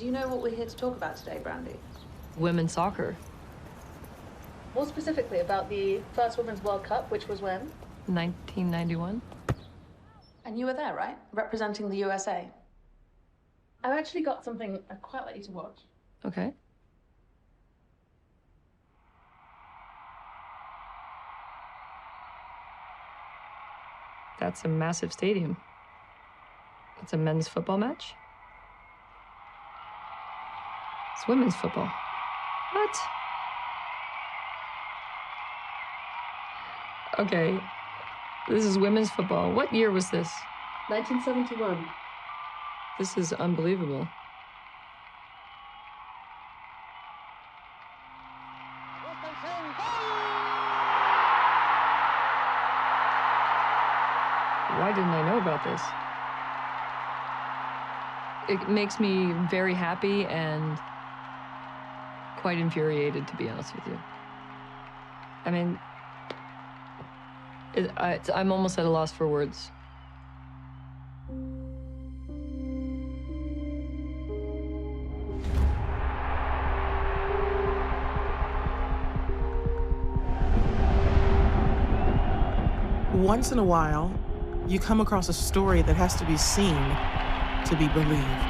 Do you know what we're here to talk about today, Brandy? Women's soccer. More specifically about the first Women's World Cup, which was when? 1991. And you were there, right? Representing the USA. I've actually got something I'd quite like you to watch. Okay. That's a massive stadium. It's a men's football match? It's women's football. What? Okay, this is women's football. What year was this? 1971. This is unbelievable. Why didn't I know about this? It makes me very happy and quite infuriated, to be honest with you. I mean, I'm almost at a loss for words. Once in a while, you come across a story that has to be seen to be believed.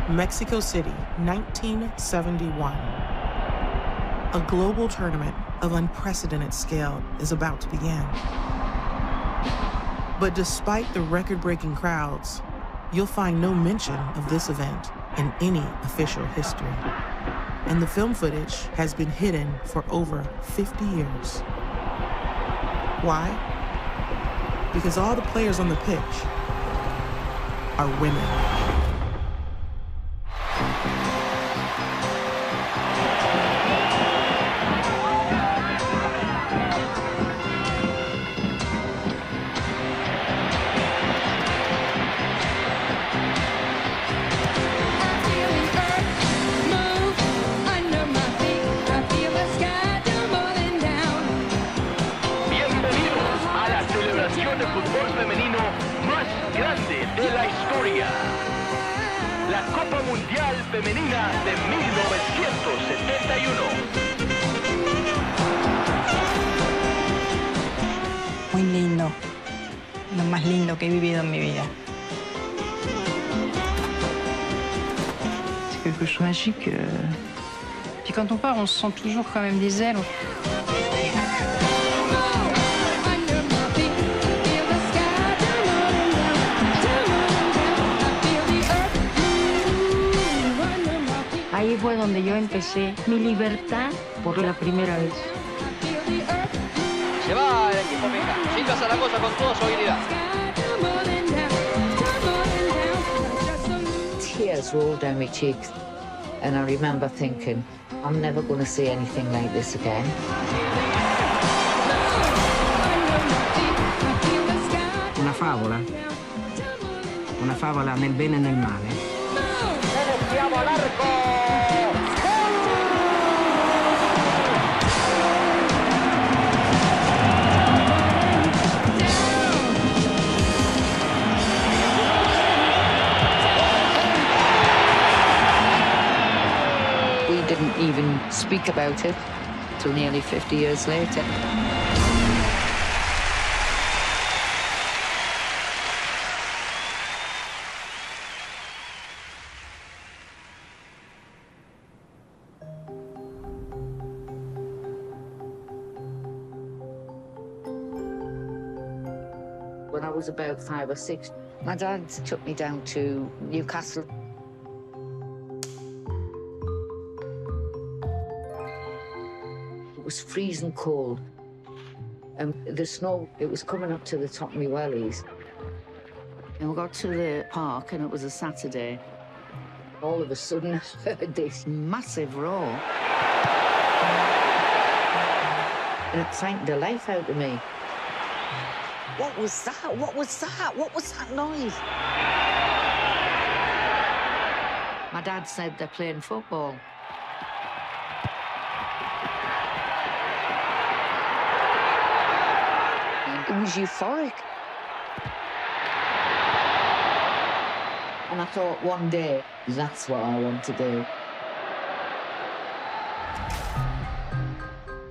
Mexico City, 1971. A global tournament of unprecedented scale is about to begin. But despite the record-breaking crowds, you'll find no mention of this event in any official history. And the film footage has been hidden for over 50 years. Why? Because all the players on the pitch are women. La Copa Mundial Femenina de 1971. Muy lindo, lo más lindo que he vivido en mi vida. C'est quelque chose de magique. Puis quand on part, on se sent toujours quand même des ailes. Ahí fue donde yo empecé mi libertad por la primera vez. Se va el equipo Meca. Silva Zaragoza con toda su habilidad. Tears rolled down my cheeks, and I remember thinking, I'm never going to see anything like this again. Una favola nel bene e nel male. Siamo all'arco. We didn't even speak about it till nearly 50 years later. When I was about 5 or 6, my dad took me down to Newcastle. It was freezing cold, and the snow, it was coming up to the top of my wellies. And we got to the park, and it was a Saturday. All of a sudden, I heard this massive roar. And it frightened the life out of me. What was that? What was that? What was that noise? My dad said they're playing football. It was euphoric. And I thought one day, that's what I want to do.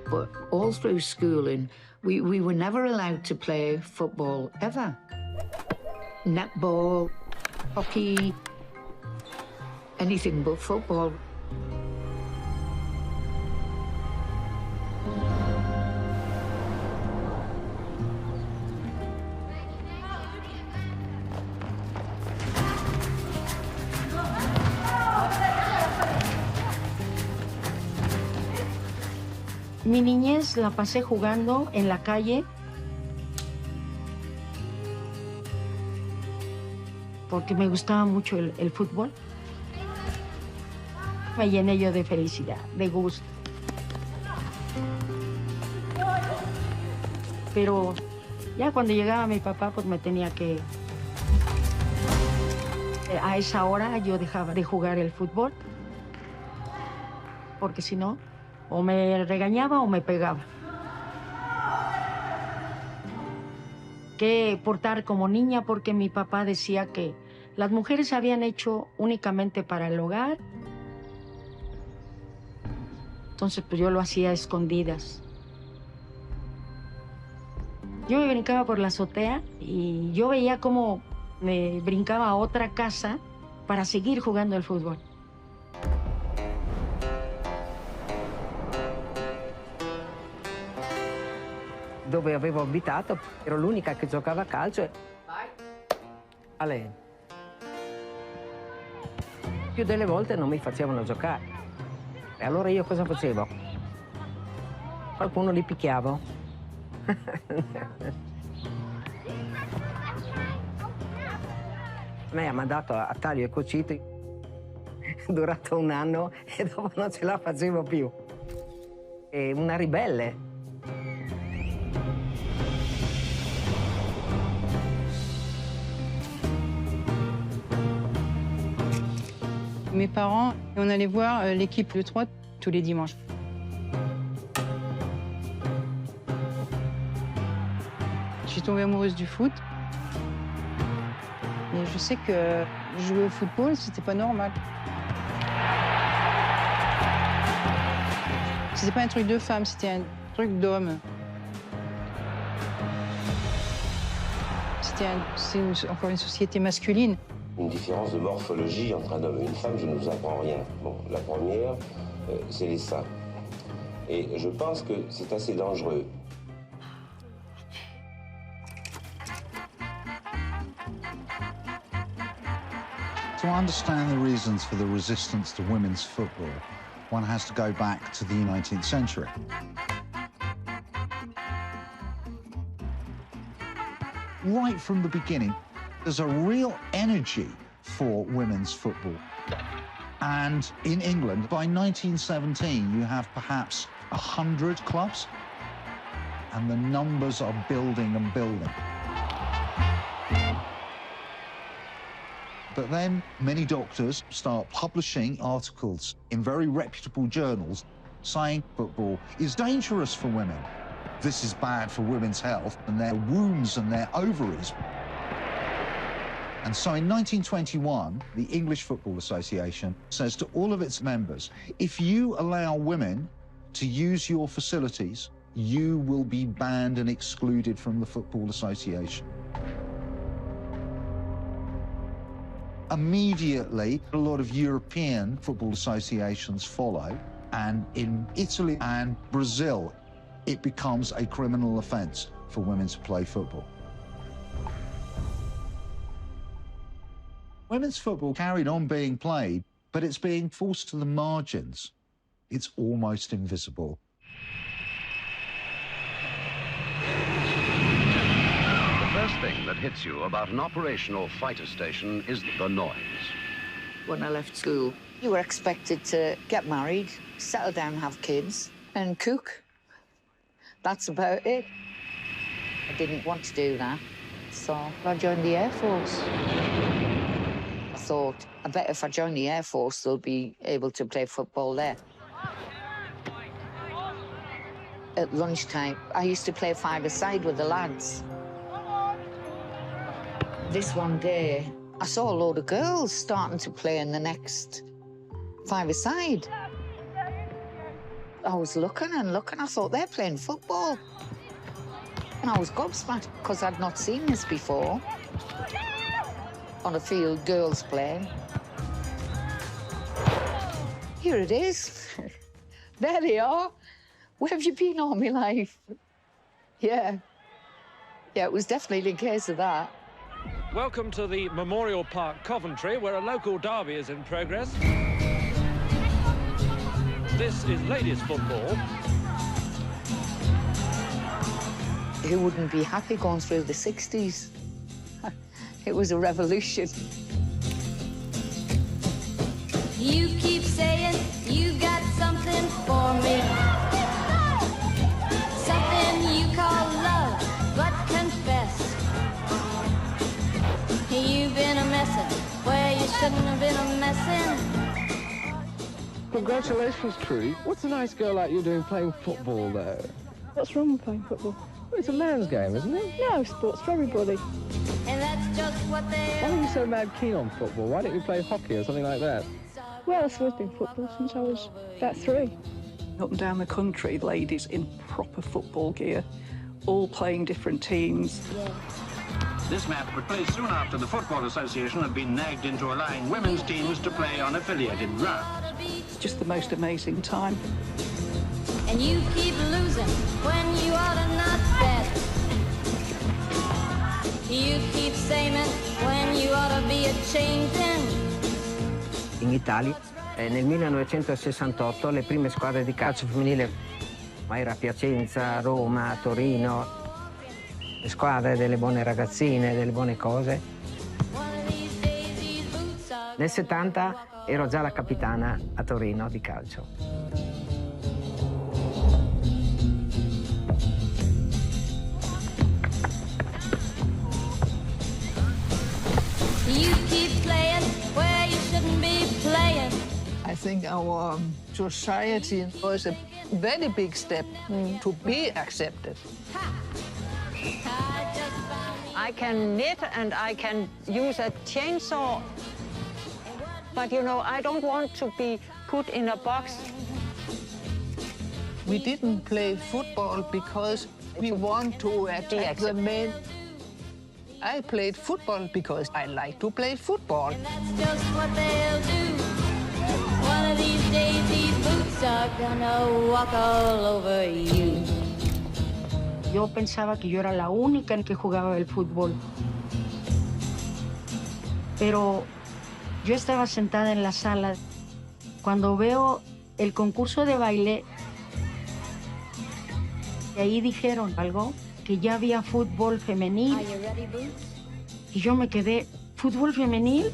But all through schooling, we were never allowed to play football, ever. Netball, hockey, anything but football. Mi niñez la pasé jugando en la calle porque me gustaba mucho el fútbol. Me llené yo de felicidad, de gusto. Pero ya cuando llegaba mi papá, pues me tenía que... A esa hora yo dejaba de jugar el fútbol porque si no, o me regañaba o me pegaba. Que portar como niña porque mi papá decía que las mujeres se habían hecho únicamente para el hogar. Entonces, pues yo lo hacía a escondidas. Yo me brincaba por la azotea y yo veía cómo me brincaba a otra casa para seguir jugando al fútbol. Dove avevo abitato, ero l'unica che giocava a calcio e... Ale. Più delle volte non mi facevano giocare. E allora io cosa facevo? Qualcuno li picchiavo. Me ha mandato a taglio e cucito, è durato un anno e dopo non ce la facevo più. È una ribelle. Mes parents, on allait voir l'équipe de 3 tous les dimanches. Je suis tombée amoureuse du foot. Et je sais que jouer au football, c'était pas normal. C'était pas un truc de femme, c'était un truc d'homme. C'est encore une société masculine. Une différence de morphologie entre un homme et une femme, je ne vous apprends rien. Bon, la première, c'est les seins. Et je pense que c'est assez dangereux. To understand the reasons for the resistance to women's football, one has to go back to the 19th century. Right from the beginning, there's a real energy for women's football. And in England, by 1917, you have perhaps 100 clubs, and the numbers are building and building. But then many doctors start publishing articles in very reputable journals saying football is dangerous for women. This is bad for women's health and their wombs and their ovaries. And so in 1921, the English Football Association says to all of its members, if you allow women to use your facilities, you will be banned and excluded from the Football Association. Immediately, a lot of European football associations follow, and in Italy and Brazil, it becomes a criminal offence for women to play football. Women's football carried on being played, but it's being forced to the margins. It's almost invisible. The first thing that hits you about an operational fighter station is the noise. When I left school, you were expected to get married, settle down, have kids, and cook. That's about it. I didn't want to do that, so I joined the Air Force. I thought, I bet if I join the Air Force, they'll be able to play football there. At lunchtime, I used to play five-a-side with the lads. This one day, I saw a load of girls starting to play in the next five-a-side. I was looking and looking. I thought, they're playing football. And I was gobsmacked because I'd not seen this before. On a field, girls playing. Here it is. There they are. Where have you been all my life? Yeah. Yeah, it was definitely a case of that. Welcome to the Memorial Park, Coventry, where a local derby is in progress. This is ladies' football. Who wouldn't be happy going through the 60s? It was a revolution. You keep saying you got something for me. Something you call love, but confess. You've been a messin' where you shouldn't have been a messin'. Congratulations, Tree. What's a nice girl like you doing playing football, though? What's wrong with playing football? Well, it's a man's game, isn't it? No, sport's for everybody. And that's just what they Why are you so mad keen on football? Why don't you play hockey or something like that? Well, I've always been football since I was about 3. Up and down the country, ladies in proper football gear, all playing different teams. This match would play soon after the Football Association had been nagged into allowing women's teams to play on affiliated grounds. It's just the most amazing time. And you keep losing when you ought to not bet. You keep saying when you ought to be a changing. In Italia, nel 1968, le prime squadre di calcio femminile, ma era Piacenza, Roma, Torino, le squadre delle buone ragazzine, delle buone cose. Nel 70 ero già la capitana a Torino di calcio. You keep playing where you shouldn't be playing. I think our society was a very big step to be accepted. I can knit and I can use a chainsaw, but you know, I don't want to be put in a box. We didn't play football because we want to attack the men. I played football because I like to play football. And that's just what they'll do. One of these days, these boots are gonna walk all over you. Yo pensaba que yo era la única que jugaba el fútbol. Pero yo estaba sentada en la sala cuando veo el concurso de baile y ahí dijeron algo, que ya había fútbol femenil. Y yo me quedé, ¿fútbol femenil?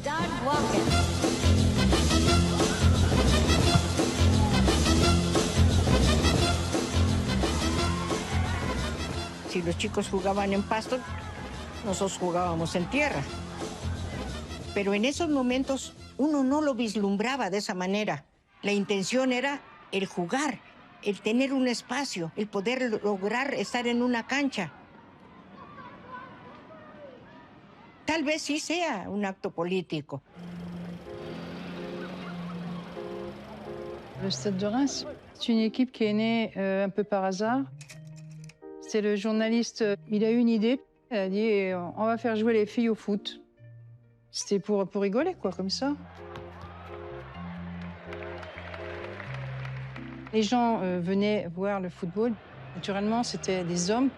Si los chicos jugaban en pasto, nosotros jugábamos en tierra. Pero en esos momentos uno no lo vislumbraba de esa manera. La intención era el jugar, el tener un espacio, el poder lograr estar en una cancha. Tal vez sí sea un acto político. Le Stade de Reims, c'est une équipe qui est née un peu par hasard. C'est le journaliste, il a eu une idée, il a dit on va faire jouer les filles au foot. C'était pour rigoler, quoi, comme ça. Les gens venaient voir le football. Naturellement, c'était des hommes.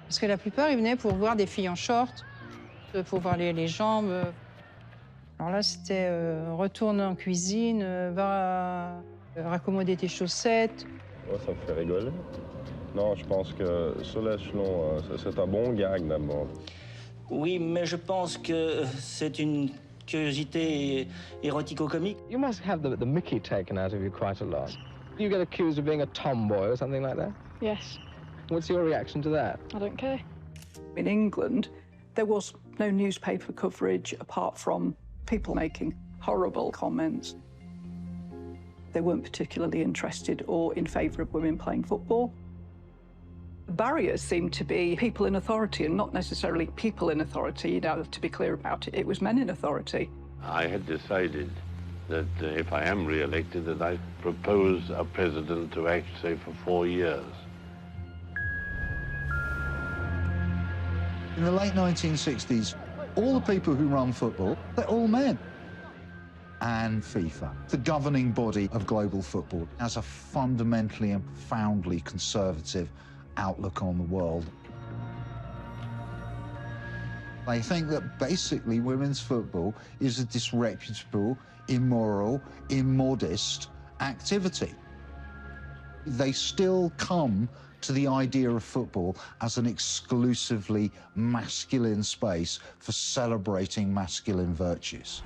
Parce que la plupart, ils venaient pour voir des filles en short, pour voir les jambes. Alors là, c'était retourne en cuisine, va raccommoder tes chaussettes. Ouais, ça me fait rigoler. Non, je pense que sur l'échelon, c'est un bon gag d'abord. Oui, mais je pense que c'est une curiosité érotico-comique. You must have the Mickey taken out of you quite a lot. You get accused of being a tomboy or something like that? Yes. What's your reaction to that? I don't care. In England, there was no newspaper coverage apart from people making horrible comments. They weren't particularly interested or in favour of women playing football. barriers seemed to be people in authority and not necessarily people in authority. You know, to be clear about it, it was men in authority. I had decided that if I am re-elected, that I propose a president to act, say, for 4 years. In the late 1960s, all the people who run football, they're all men. And FIFA, the governing body of global football, has a fundamentally and profoundly conservative outlook on the world. They think that basically women's football is a disreputable, immoral, immodest activity. They still come to the idea of football as an exclusively masculine space for celebrating masculine virtues.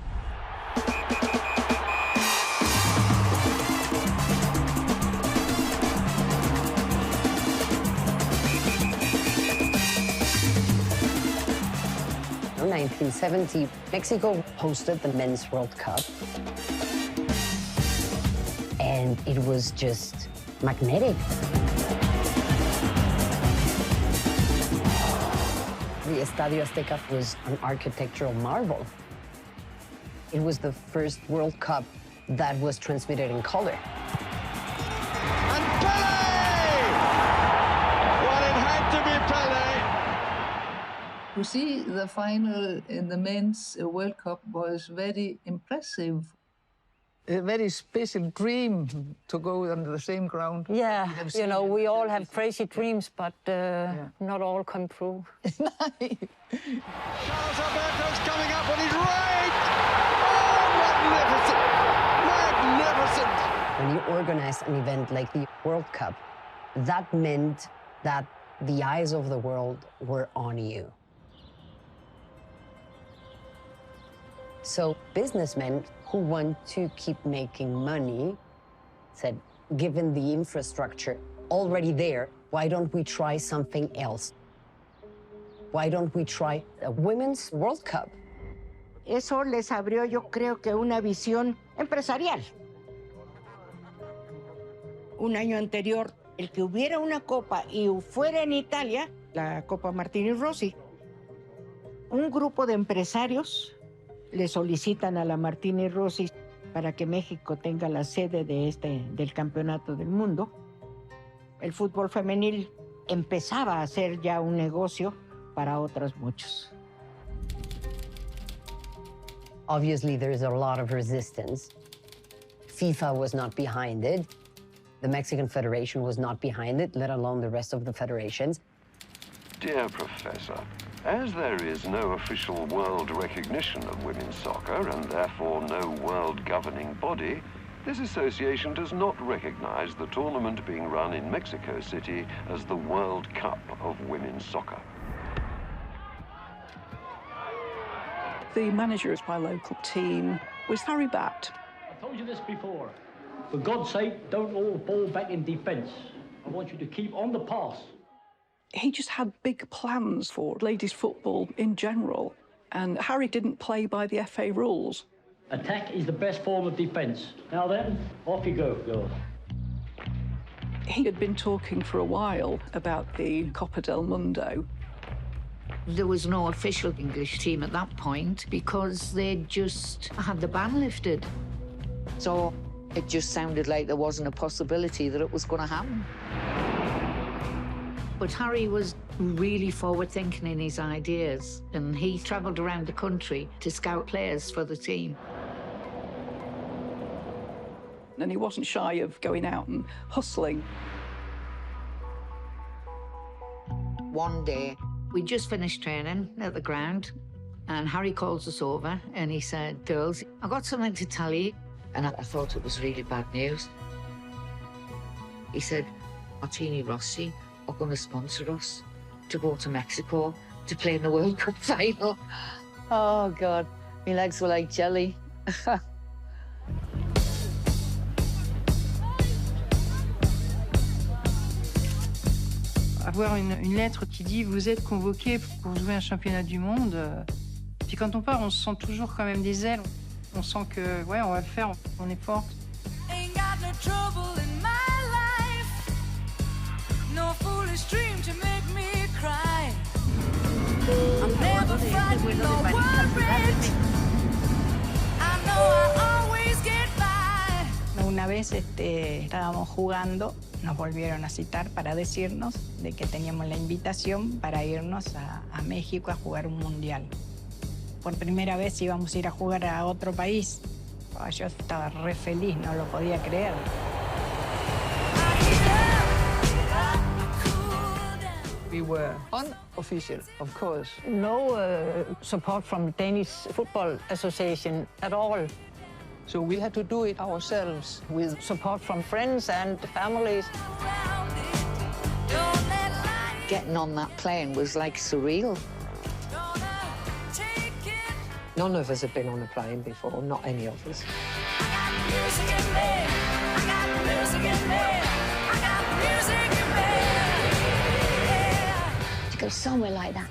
In 1970, Mexico hosted the Men's World Cup. And it was just magnetic. The Estadio Azteca was an architectural marvel. It was the first World Cup that was transmitted in color. And Pelé! Well, it had to be Pelé. You see, the final in the Men's World Cup was very impressive. A very special dream to go on the same ground. Yeah, you know, we all have crazy dreams, but not all come true. Carlos Alberto's coming up and he's right! Oh, magnificent! Magnificent! When you organize an event like the World Cup, that meant that the eyes of the world were on you. So businessmen who want to keep making money said, given the infrastructure already there, why don't we try something else? Why don't we try a Women's World Cup? Eso les abrió, yo creo que una visión empresarial. Un año anterior, el que hubiera una copa y fuera en Italia, la Copa Martini Rossi, un grupo de empresarios le solicitan a la Martini Rossi para que México tenga la sede del Campeonato del Mundo. El fútbol femenil empezaba a ser ya un negocio para otros muchos. Obviously, there's a lot of resistance. FIFA was not behind it. The Mexican Federation was not behind it, let alone the rest of the federations. Dear Professor, as there is no official world recognition of women's soccer and therefore no world governing body, this association does not recognize the tournament being run in Mexico City as the World Cup of Women's Soccer. The manager of my local team was Harry Batt. I told you this before. For God's sake, don't all fall back in defence. I want you to keep on the pass. He just had big plans for ladies' football in general, and Harry didn't play by the FA rules. Attack is the best form of defence. Now then, off you go, girls. He had been talking for a while about the Copa del Mundo. There was no official English team at that point because they just had the ban lifted. So it just sounded like there wasn't a possibility that it was going to happen. But Harry was really forward-thinking in his ideas, and he travelled around the country to scout players for the team. And he wasn't shy of going out and hustling. One day, we just finished training at the ground, and Harry calls us over, and he said, "Girls, I've got something to tell you." And I thought it was really bad news. He said, Martini Rossi are going to sponsor us to go to Mexico to play in the World Cup final. Oh, God, my legs were like jelly. Avoir une lettre qui dit « Vous êtes convoqué pour jouer un championnat du monde », puis quand on part, on se sent toujours quand même des ailes. On sent que, ouais, on va le faire, on est forte. Ain't got no trouble in my life, no fooling this dream to make me cry. I'm never frightened or worried. I know I always get by. Una vez estábamos jugando, nos volvieron a citar para decirnos de que teníamos la invitación para irnos a México a jugar un mundial. Por primera vez íbamos a ir a jugar a otro país. Yo estaba re feliz, no lo podía creer. We were unofficial, of course. No support from Danish Football Association at all. So we had to do it ourselves with Support from friends and families. Getting on that plane was like surreal. None of us have been on a plane before, not any of us. To go somewhere like that,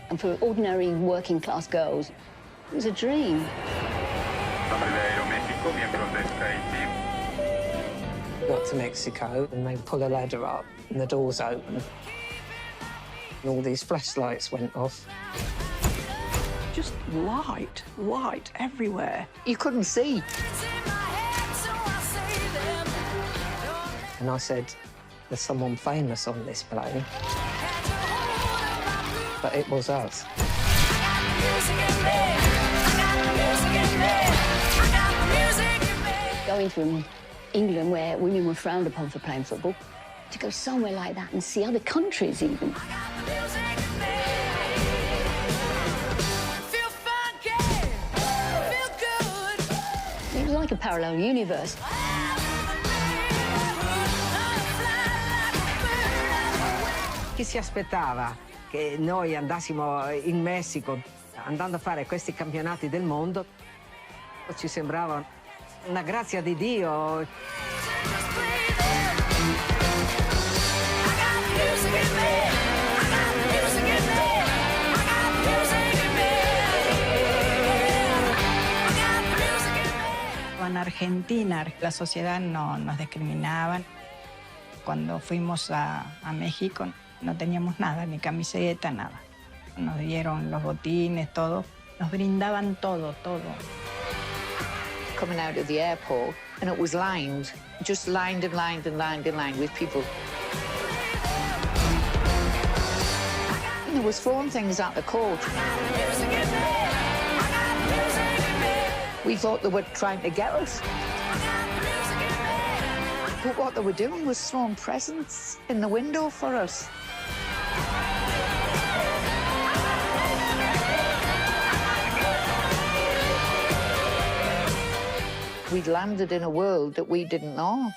and for ordinary working class girls, it was a dream. Got to Mexico and they pull a ladder up and the doors open. And all these flashlights went off. Just light everywhere. You couldn't see. And I said, there's someone famous on this plane. But it was us. Going from England, where women were frowned upon for playing football, to go somewhere like that and see other countries even. It was like a parallel universe. Chi si aspettava che noi andassimo in Messico andando a fare questi campionati del mondo? Ci sembrava una grazia di Dio. En Argentina, la sociedad no nos discriminaban. Cuando fuimos a México no teníamos nada, ni camiseta, nada. Nos dieron los botines, todo. Nos brindaban todo. Coming out of the airport, and it was lined, just lined with people. And there was throwing things at the court. We thought they were trying to get us. But what they were doing was throwing presents in the window for us. We'd landed in a world that we didn't know.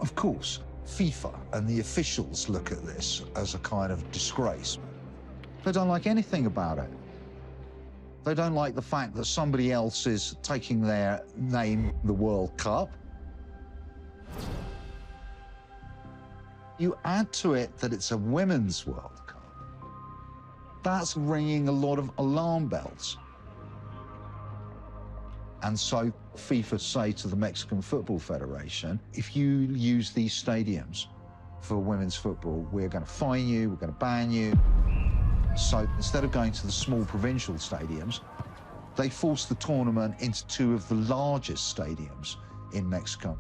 Of course, FIFA and the officials look at this as a kind of disgrace. They don't like anything about it. They don't like the fact that somebody else is taking their name, the World Cup. You add to it that it's a women's World Cup. That's ringing a lot of alarm bells. And so FIFA say to the Mexican Football Federation, if you use these stadiums for women's football, we're going to fine you, we're going to ban you. So instead of going to the small provincial stadiums, they forced the tournament into two of the largest stadiums in Mexico,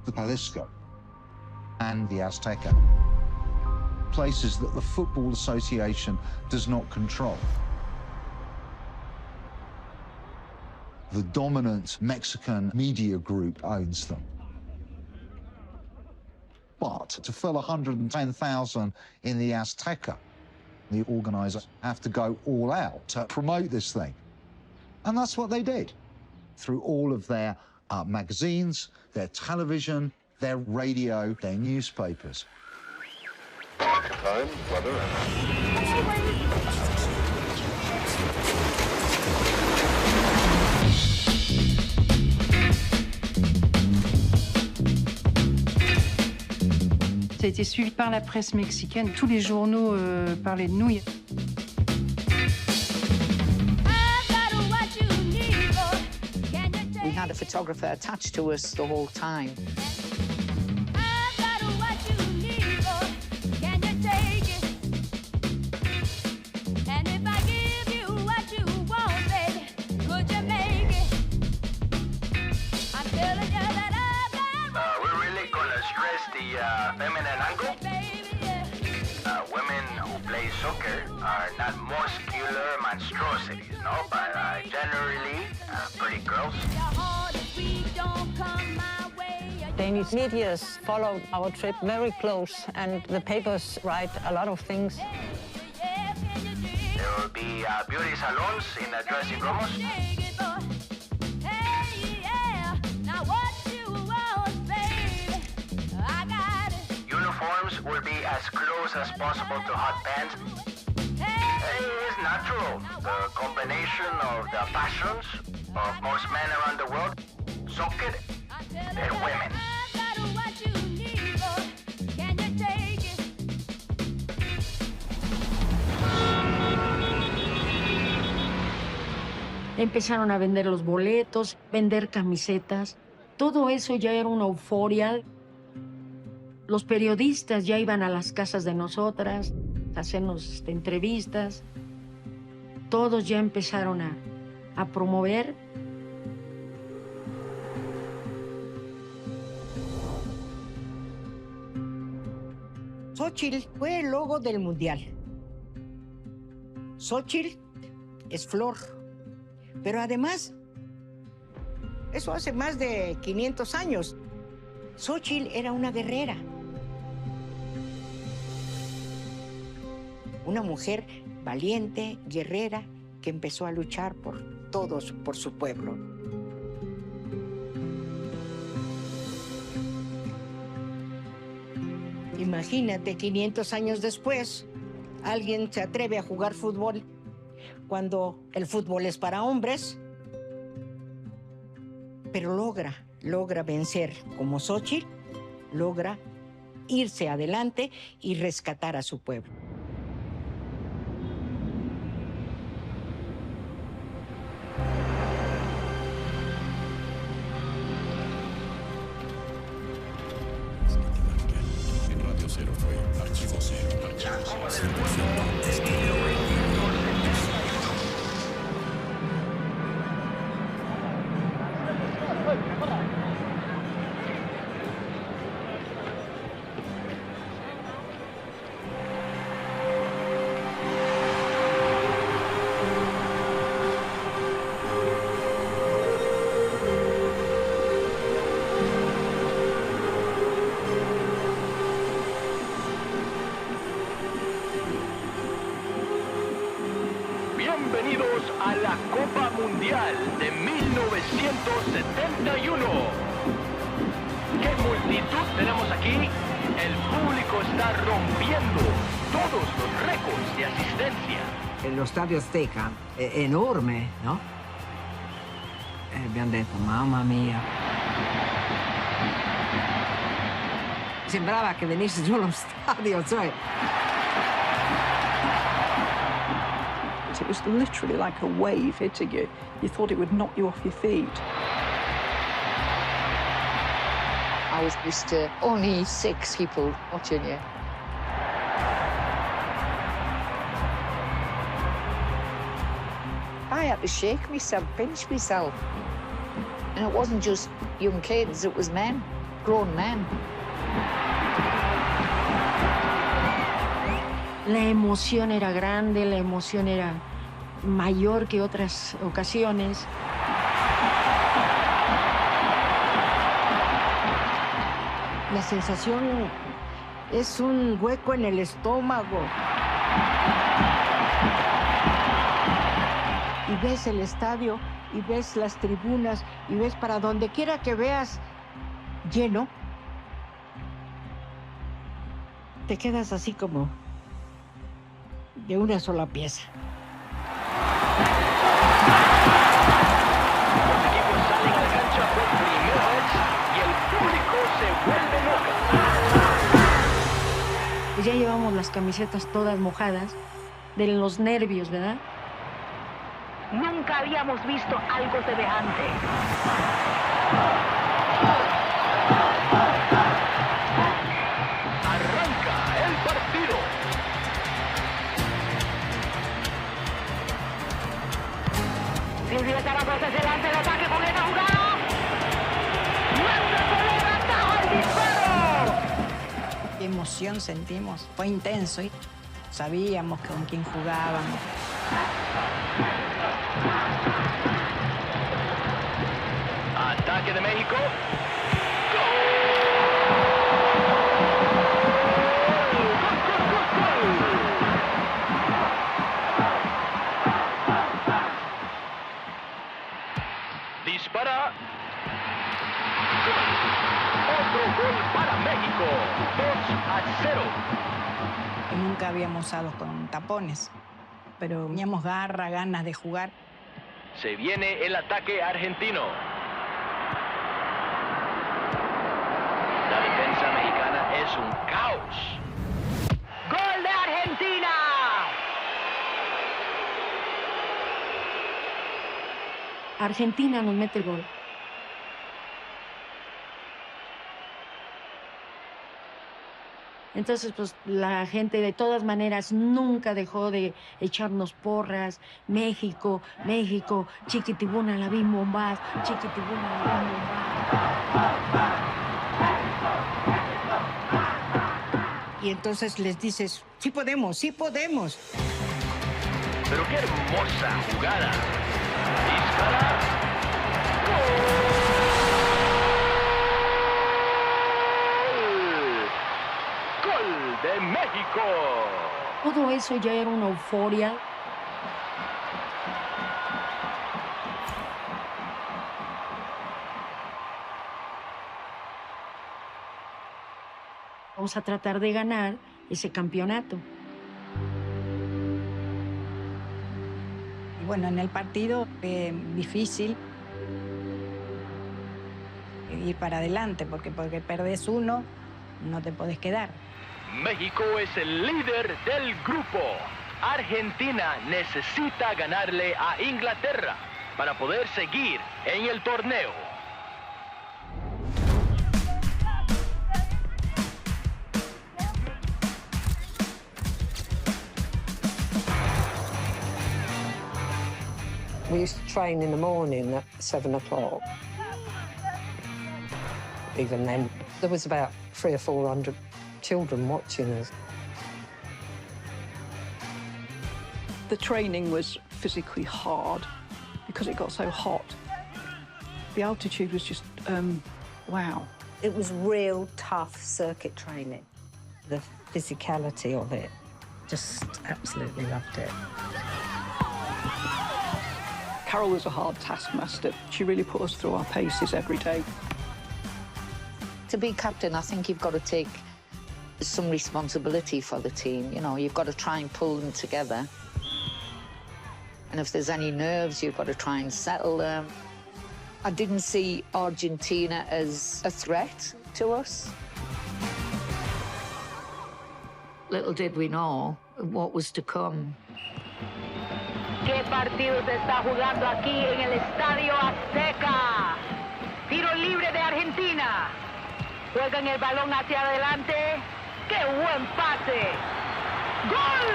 the Jalisco and the Azteca, places that the Football Association does not control. The dominant Mexican media group owns them. But to fill 110,000 in the Azteca, the organisers have to go all out to promote this thing. And that's what they did. Through all of their magazines, their television, their radio, their newspapers. Time, weather, Ça a été suivi par la presse mexicaine. Tous les journaux parlaient de nous. I've photographer attached to us the whole time. Feminine angle. Women who play soccer are not muscular monstrosities, no, but generally pretty girls. Danish media followed our trip very close, and the papers write a lot of things. There will be beauty salons in the dressing rooms. Uniforms will be as close as possible to hot pants. It is natural. The combination of the passions of most men around the world, soccer and women. Empezaron a vender los boletos, vender camisetas. Todo eso ya era una euforia. Los periodistas ya iban a las casas de nosotras a hacernos entrevistas. Todos ya empezaron a promover. Xochitl fue el logo del mundial. Xochitl es flor, pero además, eso hace más de 500 años. Xochitl era una guerrera. Una mujer valiente, guerrera, que empezó a luchar por todos, por su pueblo. Imagínate, 500 años después, alguien se atreve a jugar fútbol cuando el fútbol es para hombres, pero logra vencer como Xochitl, logra irse adelante y rescatar a su pueblo. En Radio Cero fue Archivo Cero, 100% estilo. Bienvenidos a la Copa Mundial de 1971. ¡Qué multitud tenemos aquí! El público está rompiendo todos los récords de asistencia. Lo stadio Azteca è enorme, no? E abbiamo detto, mamma mia. Sembrava che venisse giù lo stadio, cioè... It was literally like a wave hitting you. You thought it would knock you off your feet. I was used to only 6 people watching you. I had to shake myself, pinch myself. And it wasn't just young kids, it was men, grown men. La emoción era grande, la emoción era mayor que otras ocasiones. La sensación es un hueco en el estómago. Y ves el estadio, y ves las tribunas, y ves para donde quiera que veas lleno. Te quedas así como de una sola pieza. Los equipos salen a la cancha por primera vez y el público se vuelve loco. Pues ya llevamos las camisetas todas mojadas de los nervios, ¿verdad? Nunca habíamos visto algo semejante. Arranca el partido. Silvia Zaragoza se lanza el ataque con esta jugada. ¡Manda Soler, ataja el disparo! Qué emoción sentimos. Fue intenso y sabíamos con quién jugábamos. Ataque de México. Dispara. Otro gol para México. 2-0. Nunca habíamos usado con tapones, pero teníamos garra, ganas de jugar. Se viene el ataque argentino. La defensa mexicana es un caos. ¡Gol de Argentina! Argentina nos mete el gol. Entonces, pues la gente de todas maneras nunca dejó de echarnos porras. México, México, chiquitibuna la bim bombás, chiquitibuna la bim bombás. Y entonces les dices, sí podemos, sí podemos. Pero qué hermosa jugada. Dispara. ¡Gol de México! Todo eso ya era una euforia. Vamos a tratar de ganar ese campeonato. Y bueno, en el partido fue difícil ir para adelante, porque perdés uno, no te podés quedar. México es el líder del grupo. Argentina necesita ganarle a Inglaterra para poder seguir en el torneo. We used to train in the morning at 7 o'clock. Even then, there was about 300 or 400 children watching us. The training was physically hard because it got so hot. The altitude was just, wow. It was real tough circuit training. The physicality of it, just absolutely loved it. Carol was a hard taskmaster. She really put us through our paces every day. To be captain, I think you've got to take some responsibility for the team. You know, you've got to try and pull them together. And if there's any nerves, you've got to try and settle them. I didn't see Argentina as a threat to us. Little did we know what was to come. ¿Qué partido se está jugando aquí en el Estadio Azteca? Tiro libre de Argentina. Juegan el balón hacia adelante. ¡Qué buen pase! ¡Gol!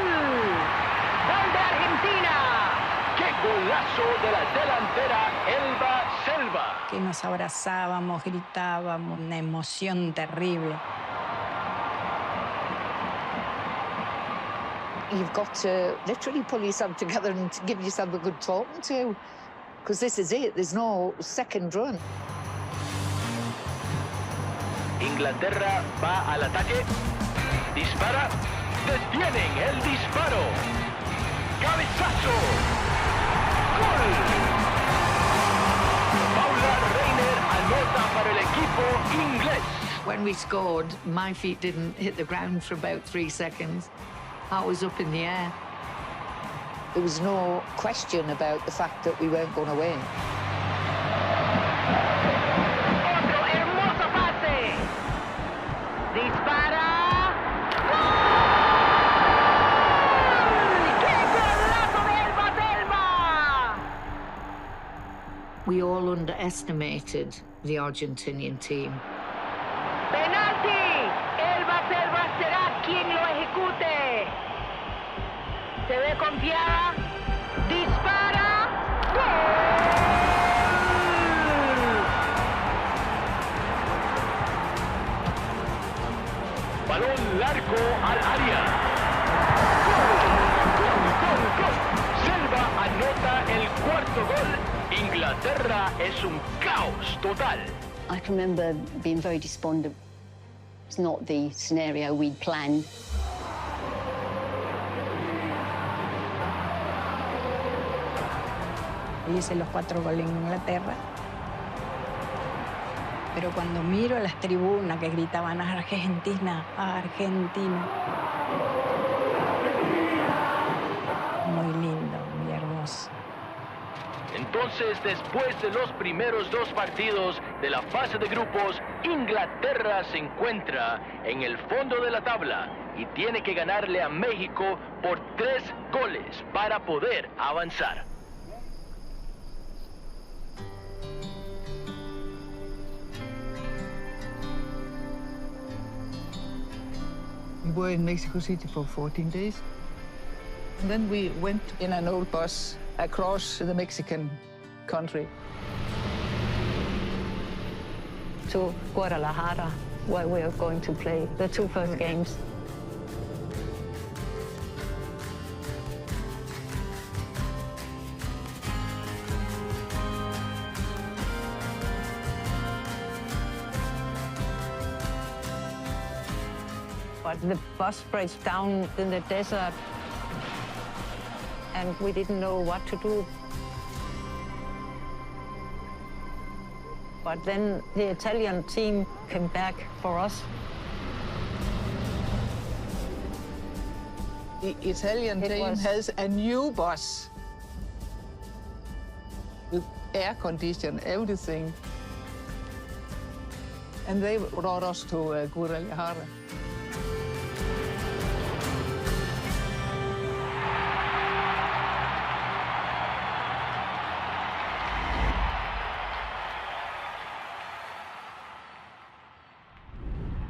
¡Gol de Argentina! ¡Qué golazo de la delantera Elba Selva! Que nos abrazábamos, gritábamos, una emoción terrible. You've got to literally pull yourself together and give yourself a good talking to, because this is it. There's no second run. Inglaterra va al ataque. Dispara. Detienen el disparo. Cabezazo. ¡Gol! Paula Reiner anota para el equipo inglés. When we scored, my feet didn't hit the ground for about 3 seconds. I was up in the air. There was no question about the fact that we weren't going to win. Otro hermoso pase. Dispara. ¡Gol! ¡Qué golazo de Elba Selva! We all underestimate battered the Argentinian team. ¡Penalti! El Baselva será quien lo ejecute. Se ve confiada. Dispara. ¡Gol! Balón largo al área. ¡Gol! Selva anota el cuarto gol. Inglaterra es un caos total. I can remember being very despondent. It's not the scenario we'd planned. Hice los 4 goles en Inglaterra. Pero cuando miro las tribunas que gritaban Argentina, Argentina. Muy lindo, muy hermoso. Entonces, después de los primeros 2 partidos de la fase de grupos, Inglaterra se encuentra en el fondo de la tabla y tiene que ganarle a México por 3 goles para poder avanzar. We were in Mexico City for 14 days. And then we went in an old bus across the Mexican country. To Guadalajara, where we are going to play the 2 first games. But the bus breaks down in the desert, and we didn't know what to do. But then the Italian team came back for us. The Italian team has a new bus with air condition, everything. And they brought us to Guadalajara.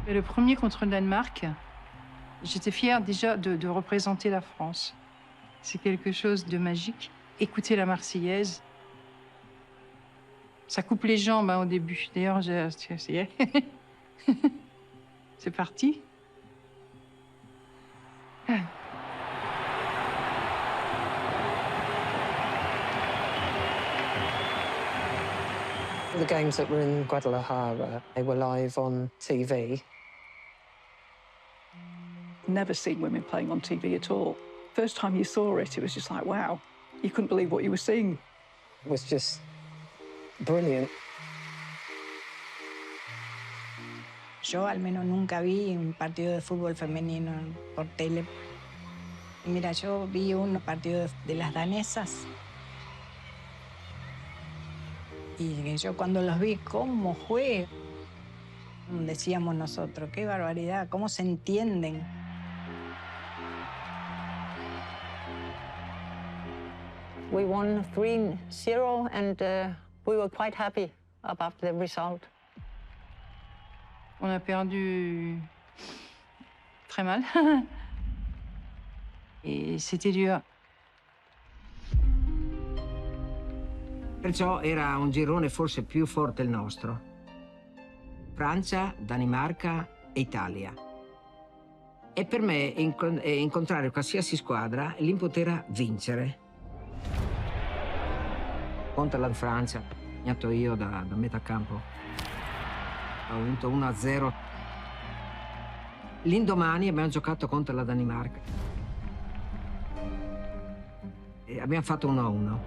Et le premier contre le Danemark, j'étais fière déjà de représenter la France. C'est quelque chose de magique. Écouter la Marseillaise, ça coupe les jambes au début. D'ailleurs, c'est parti. The games that were in Guadalajara, they were live on TV. Never seen women playing on TV at all. First time you saw it, it was just like, wow. You couldn't believe what you were seeing. It was just brilliant. Yo al menos nunca vi un partido de fútbol femenino por tele. Mira, yo vi un partido de las danesas. Y yo cuando los vi, ¿cómo juegan? Decíamos nosotros, qué barbaridad, cómo se entienden. We won 3-0 and we were quite happy about the result. On a perdu très mal. Et c'était dur. Perciò era un girone forse più forte il nostro. Francia, Danimarca e Italia. E per me incontrare qualsiasi squadra l'importo era vincere. Contro la Francia, segnato io da metà campo. Ho vinto 1-0. L'indomani abbiamo giocato contro la Danimarca. E abbiamo fatto 1-1.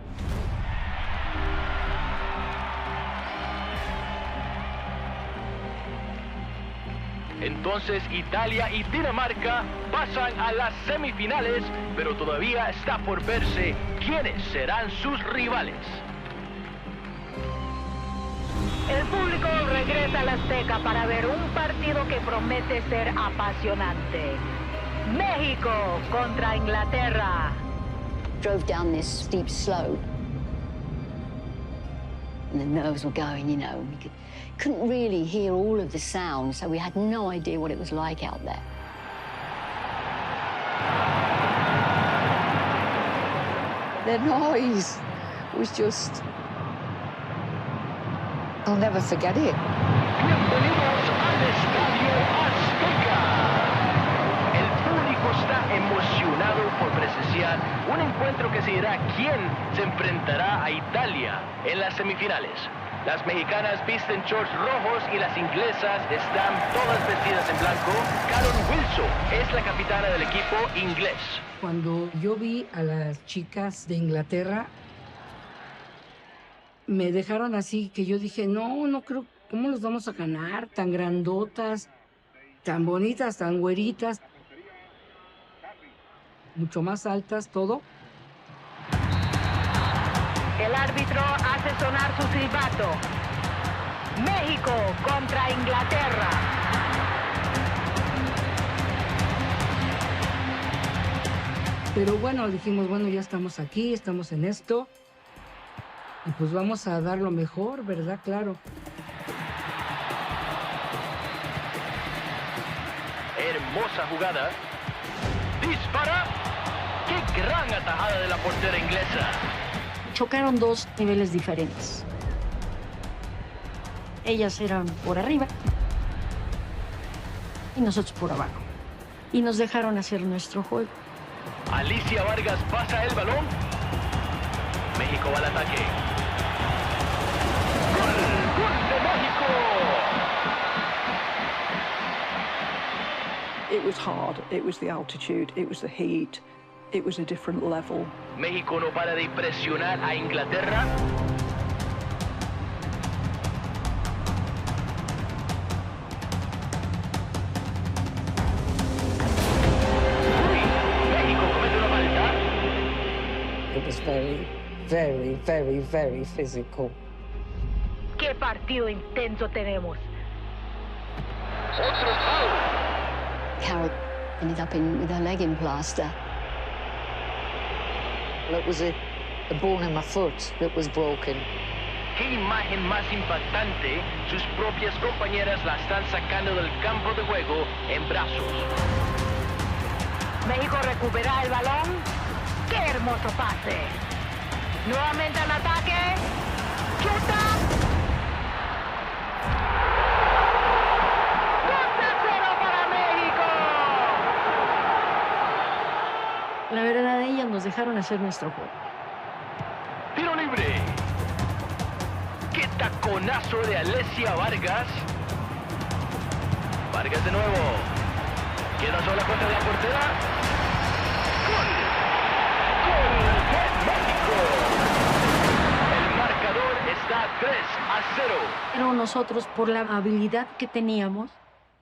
Entonces Italia y Dinamarca pasan a las semifinales, pero todavía está por verse quiénes serán sus rivales. El público regresa a la Azteca para ver un partido que promete ser apasionante. México contra Inglaterra. Drove down this steep slope. And the nerves were going, you know. We couldn't really hear all of the sounds, so we had no idea what it was like out there. The noise was just... I'll never forget it. Bienvenidos al Estadio Azteca. El público está emocionado por presenciar un encuentro que decidirá quién se enfrentará a Italia en las semifinales. Las mexicanas visten shorts rojos y las inglesas están todas vestidas en blanco. Karen Wilson es la capitana del equipo inglés. Cuando yo vi a las chicas de Inglaterra, me dejaron así, que yo dije, no creo, ¿cómo los vamos a ganar? Tan grandotas, tan bonitas, tan güeritas, mucho más altas, todo. El árbitro hace sonar su silbato. México contra Inglaterra. Pero bueno, dijimos, bueno, ya estamos aquí, estamos en esto. Y pues vamos a dar lo mejor, ¿verdad? Claro. Hermosa jugada. Dispara. ¡Qué gran atajada de la portera inglesa! Chocaron dos niveles diferentes. Ellas eran por arriba y nosotros por abajo. Y nos dejaron hacer nuestro juego. Alicia Vargas pasa el balón. México va al ataque. ¡Gol! ¡Gol de México! It was hard. It was the altitude. It was the heat. It was a different level. México no para de presionar a Inglaterra. México comete una falta. It was very, very, very, very physical. ¡Qué partido intenso tenemos! Otro foul. Carol ended up with her leg in plaster. It was a bone in my foot that was broken. ¡Qué imagen más impactante! Sus propias compañeras la están sacando del campo de juego en brazos. México recupera el balón. ¡Qué hermoso pase! Nuevamente al ataque. ¡Chuta! 2-0 para México. La verdad, ellas nos dejaron hacer nuestro juego. Tiro libre. ¡Qué taconazo de Alicia Vargas! Vargas de nuevo. Queda sola contra la portera. ¡Gol! ¡Gol de México! El marcador está 3-0. Pero nosotros, por la habilidad que teníamos,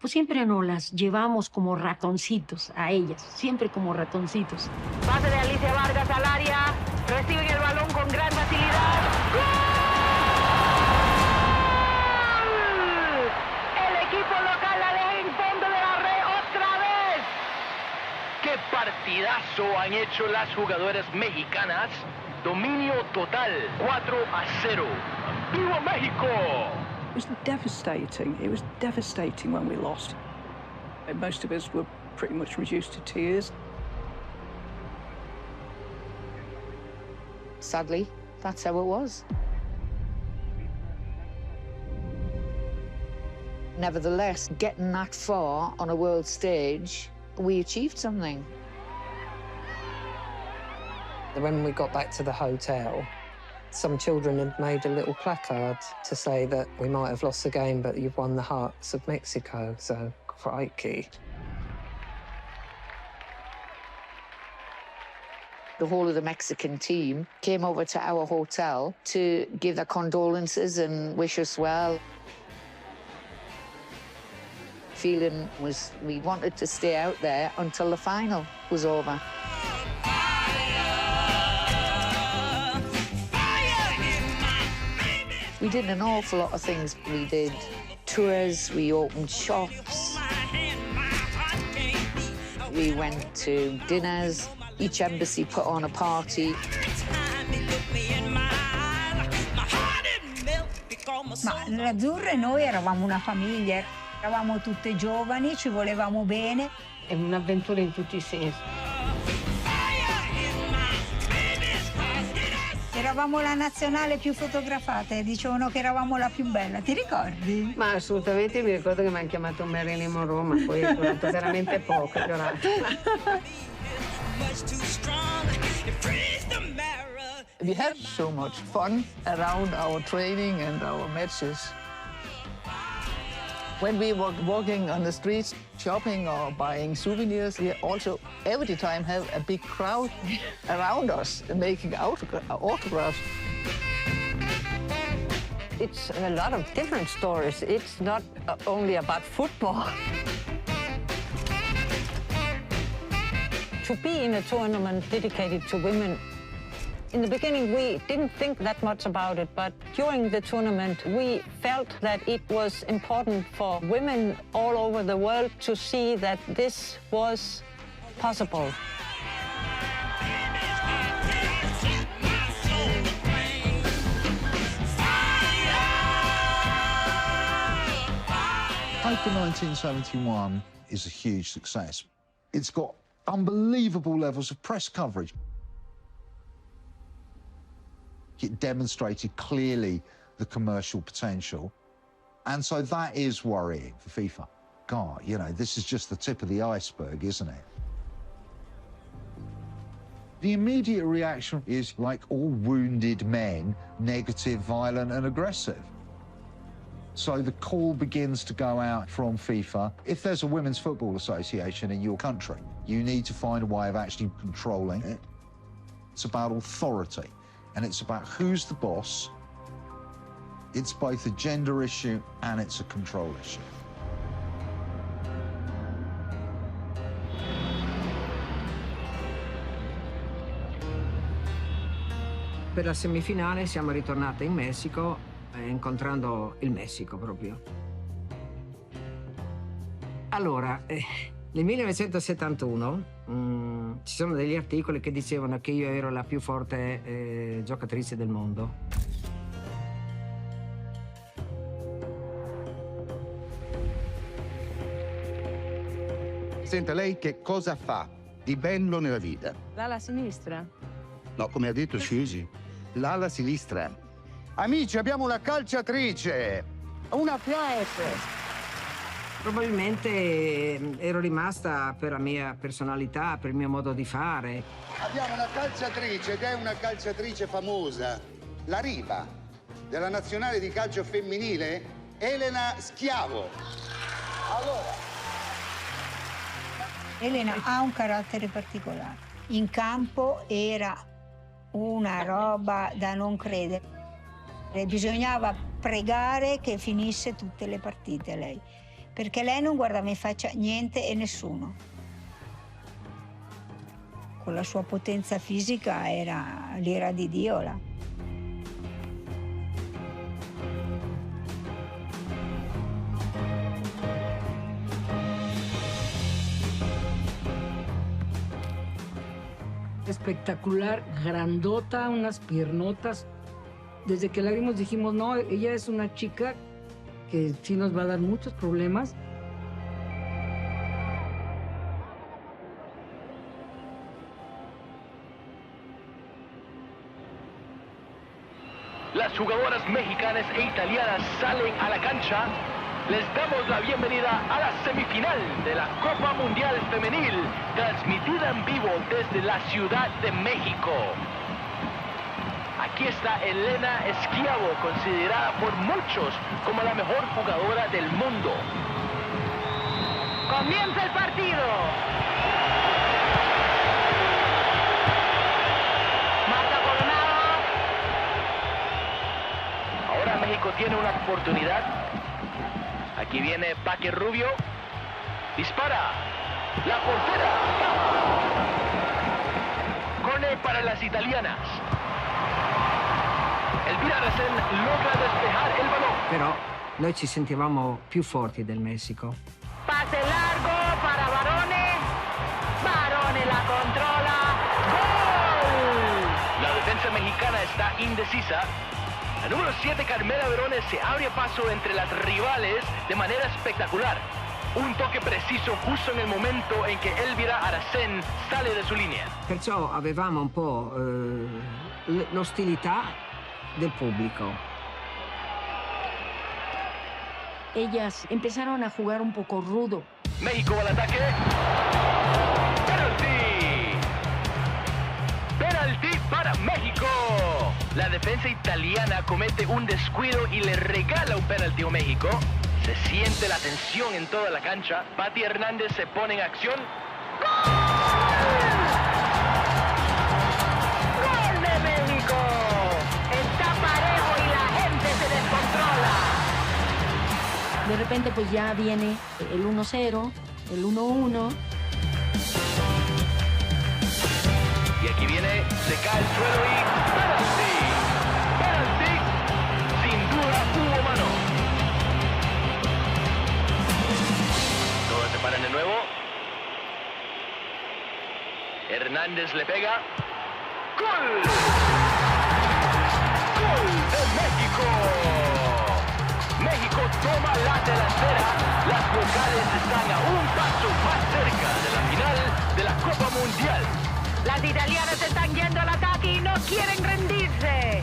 pues siempre nos las llevamos como ratoncitos a ellas, siempre como ratoncitos. Pase de Alicia Vargas al área. Reciben el balón con gran facilidad. ¡Gol! El equipo local la deja en fondo de la red otra vez. ¡Qué partidazo han hecho las jugadoras mexicanas! Dominio total, 4-0. ¡Viva México! It was devastating. It was devastating when we lost. And most of us were pretty much reduced to tears. Sadly, that's how it was. Nevertheless, getting that far on a world stage, we achieved something. When we got back to the hotel, some children had made a little placard to say that we might have lost the game, but you've won the hearts of Mexico, so crikey. The whole of the Mexican team came over to our hotel to give their condolences and wish us well. Feeling was we wanted to stay out there until the final was over. We did an awful lot of things. We did tours, we opened shops, we went to dinners. Each embassy put on a party. Ma nell'Azzurre noi eravamo una famiglia, eravamo tutte giovani, ci volevamo bene. È un'avventura in tutti i sensi. Eravamo la nazionale più fotografata e dicevano che eravamo la più bella, ti ricordi? Ma assolutamente, mi ricordo che mi hanno chiamato Marilyn Monroe, ma poi è durato veramente poco. We had so much fun around our training and our matches. When we were walking on the streets, shopping or buying souvenirs, we also every time have a big crowd around us making autographs. It's a lot of different stories. It's not only about football. To be in a tournament dedicated to women, in the beginning, we didn't think that much about it, but during the tournament, we felt that it was important for women all over the world to see that this was possible. Open 1971 is a huge success. It's got unbelievable levels of press coverage. It demonstrated clearly the commercial potential. And so that is worrying for FIFA. God, you know, this is just the tip of the iceberg, isn't it? The immediate reaction is, like all wounded men, negative, violent, and aggressive. So the call begins to go out from FIFA. If there's a Women's Football Association in your country, you need to find a way of actually controlling it. It's about authority. And it's about who's the boss. It's both a gender issue and it's a control issue. Per la semifinale siamo ritornate in Messico, incontrando il Messico proprio. Allora, nel 1971 ci sono degli articoli che dicevano che io ero la più forte giocatrice del mondo. Senta, lei che cosa fa di bello nella vita? L'ala sinistra. No, come ha detto Scusi, l'ala sinistra. Amici, abbiamo una calciatrice! Un applauso! Probabilmente ero rimasta per la mia personalità, per il mio modo di fare. Abbiamo una calciatrice ed è una calciatrice famosa, la Riva, della nazionale di calcio femminile, Elena Schiavo. Allora. Elena ha un carattere particolare. In campo era una roba da non credere. Bisognava pregare che finisse tutte le partite lei, perché lei non guardava in faccia niente e nessuno. Con la sua potenza fisica era l'ira di Dio là. Espectacular, grandota, unas piernotas. Desde que la vimos dijimos, no, ella es una chica que sí nos va a dar muchos problemas. Las jugadoras mexicanas e italianas salen a la cancha. Les damos la bienvenida a la semifinal de la Copa Mundial Femenil, transmitida en vivo desde la Ciudad de México. Aquí está Elena Schiavo, considerada por muchos como la mejor jugadora del mundo. Comienza el partido. Marta Coronado. Ahora México tiene una oportunidad. Aquí viene Paque Rubio. Dispara. La portera. Corner para las italianas. Elvira Racén logra despejar el balón. Però noi ci sentivamo più forti del Messico. Pase largo para Barone. Barone la controla. ¡Gol! La defensa mexicana está indecisa. La número 7, Carmela Verones, se abre paso entre las rivales de manera espectacular. Un toque preciso justo en el momento en che Elvira Aracén sale de su linea. Perciò avevamo un po' l'ostilità del pubblico. Ellas empezaron a jugar un poco rudo. México al ataque. ¡Penalti! ¡Penalti para México! La defensa italiana comete un descuido y le regala un penalti a México. Se siente la tensión en toda la cancha. Pati Hernández se pone en acción. ¡Gol! ¡Gol de México! Está parejo y la gente se descontrola. De repente pues ya viene el 1-0, el 1-1. Y aquí viene, se cae el suelo y penalti. Penalti. Sin duda hubo mano. Todos se paran de nuevo. Hernández le pega. ¡Gol! ¡Gol de México! México toma la delantera. Las locales están a un paso más cerca de la final de la Copa Mundial. Las italianas están yendo al ataque y no quieren rendirse.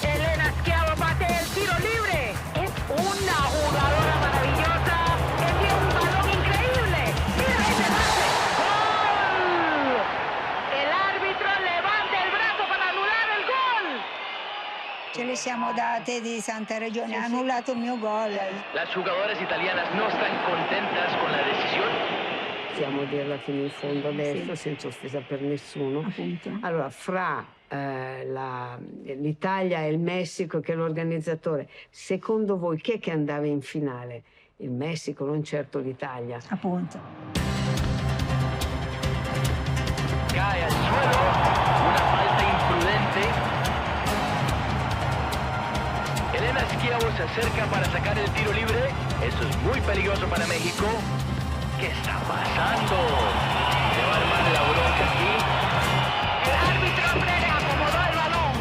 Elena Schiavo patea el tiro libre. Es una jugadora maravillosa. Envía un balón increíble. ¡Mira ese pase! ¡Gol! El árbitro levanta el brazo para anular el gol. Ce le siamo date di santa ragione, ha annullato il mio gol. Las jugadoras italianas no están contentas con la decisión. Possiamo dirla fino in fondo adesso, senza offesa per nessuno. Allora, fra l'Italia e il Messico, che è l'organizzatore, secondo voi chi è che andava in finale? Il Messico, non certo l'Italia. Appunto. Cae al suelo, una falta imprudente. Elena Schiavo se acerca para sacar el tiro libre. Eso es muy peligroso para México. ¿Qué está pasando? Se va a armar la bronca aquí. El árbitro Freire acomodó el balón.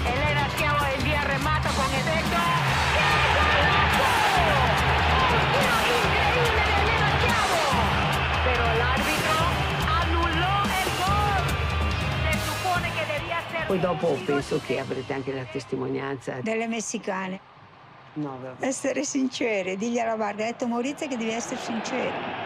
Elena Schiavo envía remata con efecto. ¡Qué golazo! ¡Un tiro increíble de Elena Schiavo! Pero el árbitro anuló el gol. Se supone que debía ser... Poi dopo penso che avrete anche la testimonianza Delle messicane. No, vabbè. Essere sincere, digli alla guardia, ha detto Maurizio che devi essere sincero.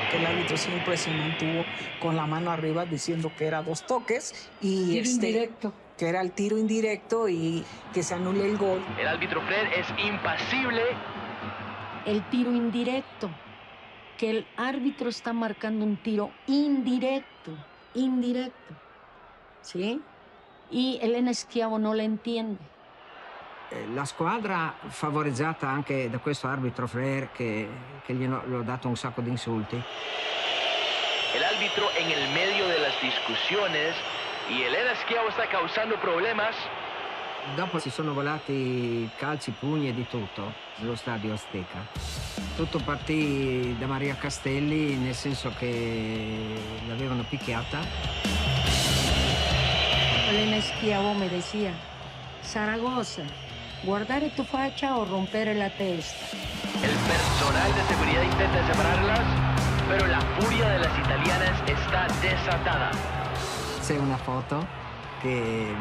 Que el árbitro siempre se mantuvo con la mano arriba diciendo que era 2 toques y Tiro indirecto. que era el tiro indirecto y que se anule el gol. El árbitro Fred es impasible. El tiro indirecto. Que el árbitro está marcando un tiro indirecto. Indirecto. ¿Sí? Y Elena Schiavo no la entiende. La squadra favoreggiata anche da questo arbitro Freire che gli ho dato un sacco di insulti. El árbitro en el medio de las discusiones y Elena Schiavo está causando problemas. Dopo si sono volati calci, pugni e di tutto nello stadio Azteca. Tutto partì da Maria Castelli, nel senso che l'avevano picchiata. Elena Schiavo me decía, Zaragoza, guardare tu faccia o rompere la testa. El personal de seguridad intenta separarlas, pero la furia de las italianas está desatada. C'è una foto che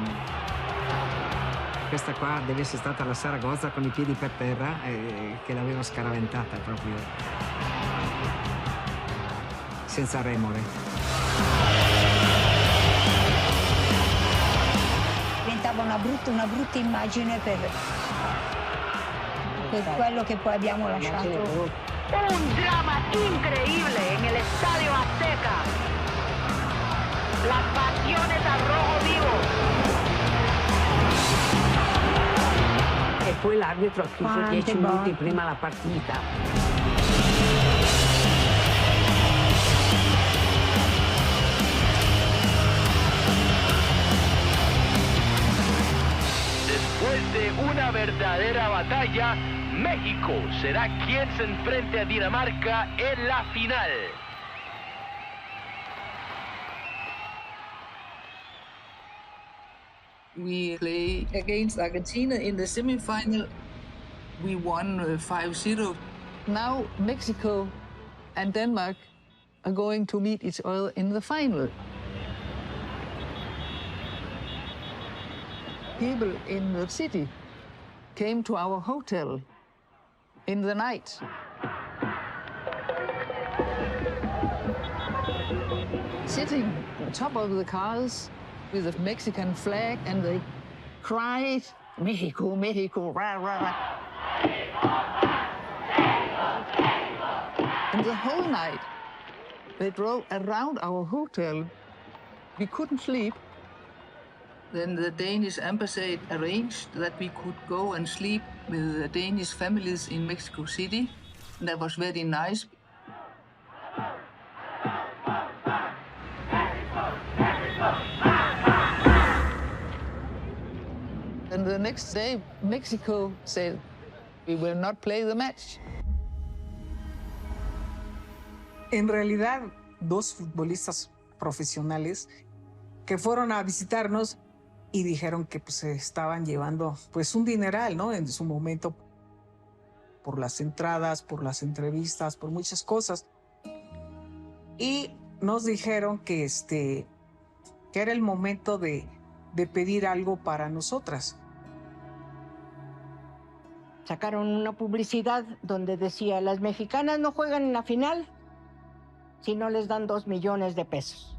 questa qua deve essere stata la Saragozza con i piedi per terra che l'aveva scaraventata proprio senza remore. Diventava una brutta immagine per quello che poi abbiamo lasciato. Un drama increíble en el Estadio Azteca. Las pasiones al rojo vivo. E poi l'arbitro ha chiuso 10 minuti prima la partita. Después de una verdadera batalla, México será quien se enfrente a Dinamarca en la final. We play against Argentina in the semi-final. We won 5-0. Now Mexico and Denmark are going to meet each other in the final. People in the city came to our hotel in the night. Sitting on top of the cars with the Mexican flag, and they cried, Mexico, Mexico, rah, rah, rah. And the whole night, they drove around our hotel. We couldn't sleep. Then the Danish embassy arranged that we could go and sleep with the Danish families in Mexico City. And that was very nice. And the next day, Mexico said, we will not play the match. En realidad, dos futbolistas profesionales que fueron a visitarnos y dijeron que pues, se estaban llevando pues un dineral, ¿no? En su momento, por las entradas, por las entrevistas, por muchas cosas. Y nos dijeron que era el momento de pedir algo para nosotras. Sacaron una publicidad donde decía, las mexicanas no juegan en la final si no les dan 2 millones de pesos.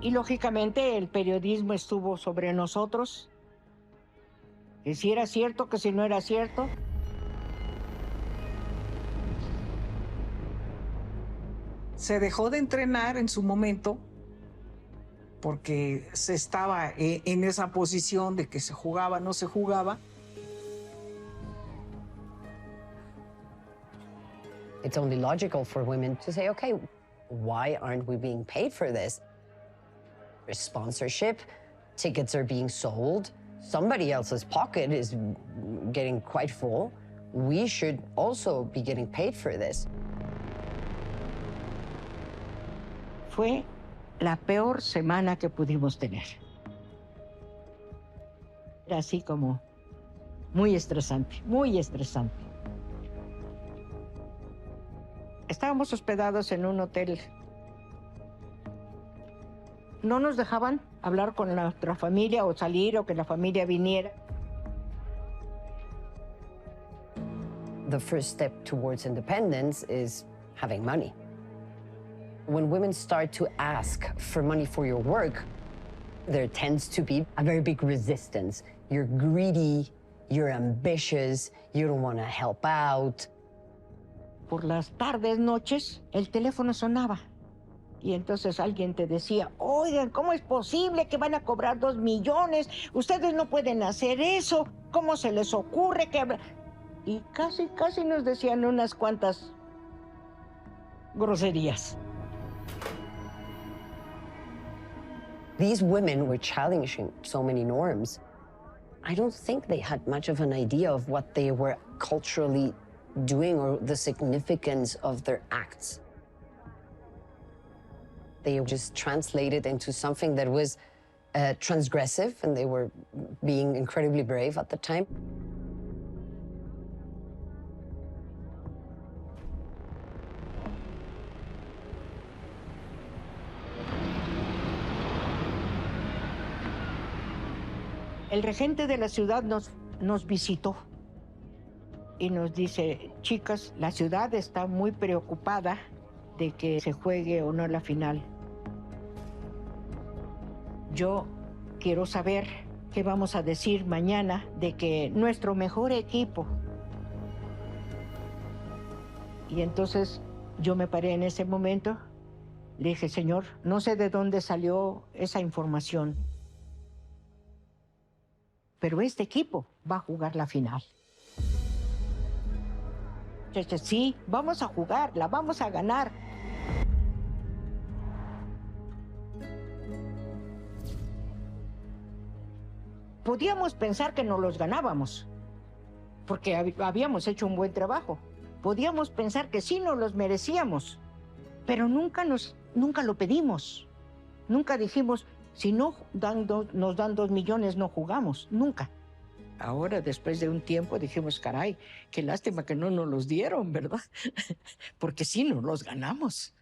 Y lógicamente el periodismo estuvo sobre nosotros, que si era cierto, que si no era cierto. Se dejó de entrenar en su momento porque se estaba en esa posición de que se jugaba, no se jugaba. It's only logical for women to say, okay, why aren't we being paid for this? There's sponsorship, tickets are being sold, somebody else's pocket is getting quite full. We should also be getting paid for this. Fue la peor semana que pudimos tener. Era así como muy estresante, muy estresante. Estábamos hospedados en un hotel. No nos dejaban hablar con nuestra familia o salir o que la familia viniera. The first step towards independence is having money. When women start to ask for money for your work, there tends to be a very big resistance. You're greedy, you're ambitious, you don't want to help out. Por las tardes, noches, el teléfono sonaba. Y entonces alguien te decía, oigan, ¿cómo es posible que van a cobrar 2 millones? Ustedes no pueden hacer eso. ¿Cómo se les ocurre que...? Y casi nos decían unas cuantas groserías. These women were challenging so many norms. I don't think they had much of an idea of what they were culturally doing or the significance of their acts. They just translated into something that was transgressive, and they were being incredibly brave at the time. El regente de la ciudad nos visitó y nos dice, chicas, la ciudad está muy preocupada de que se juegue o no la final. Yo quiero saber qué vamos a decir mañana de que nuestro mejor equipo. Y entonces yo me paré en ese momento, le dije, señor, no sé de dónde salió esa información, pero este equipo va a jugar la final. Sí, vamos a jugarla, vamos a ganar. Podíamos pensar que no los ganábamos, porque habíamos hecho un buen trabajo. Podíamos pensar que sí nos los merecíamos, pero nunca nos nunca lo pedimos. Nunca dijimos, si no nos dan 2 millones, no jugamos. Nunca. Ahora, después de un tiempo, dijimos, caray, qué lástima que no nos los dieron, ¿verdad? Porque sí, nos los ganamos.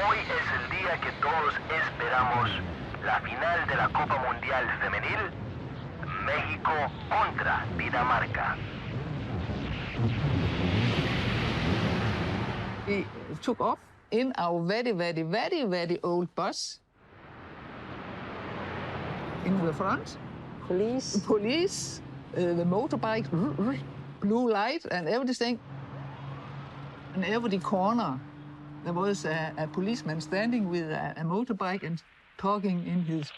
Hoy es el día que todos esperamos, la final de la Copa Mundial Femenil, México contra Dinamarca. We took off in our very old bus. In the front, police, the motorbike, blue light and everything. And every corner, there was a policeman standing with a motorbike and talking in his...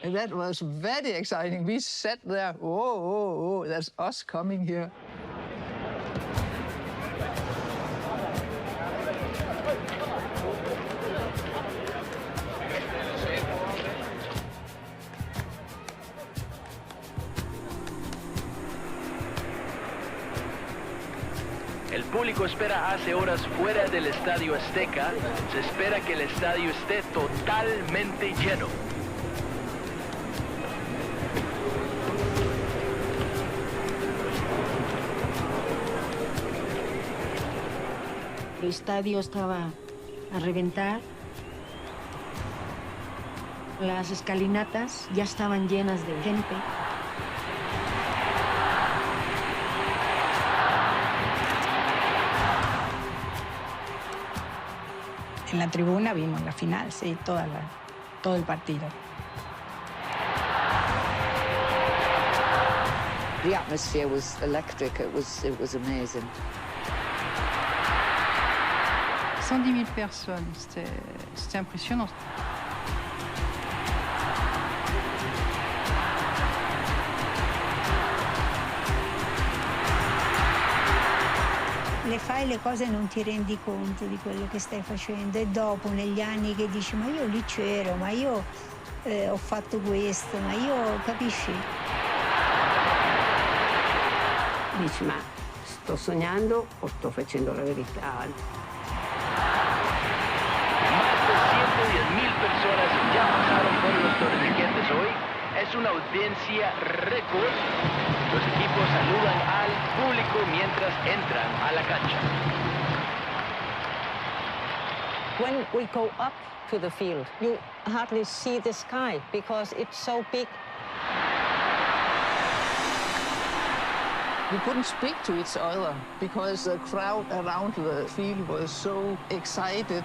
And that was very exciting. We sat there, oh, that's us coming here. El público espera hace horas fuera del Estadio Azteca. Se espera que el estadio esté totalmente lleno. El estadio estaba a reventar. Las escalinatas ya estaban llenas de gente. En la tribuna vimos la final, sí, todo el partido. The atmosphere was electric. It was amazing. 110 000 personnes, c'était impressionnant. Le fai le cose e non ti rendi conto di quello che stai facendo e dopo, negli anni, che dici ma io lì c'ero, ma io ho fatto questo, ma io, capisci? Dici ma sto sognando o sto facendo la verità? Más de 110,000 personas ya pasaron por los torniquetes hoy. Es una audiencia récord. Los equipos saludan al público mientras entran a la cancha. When we go up to the field, you hardly see the sky because it's so big. We couldn't speak to each other because the crowd around the field was so excited.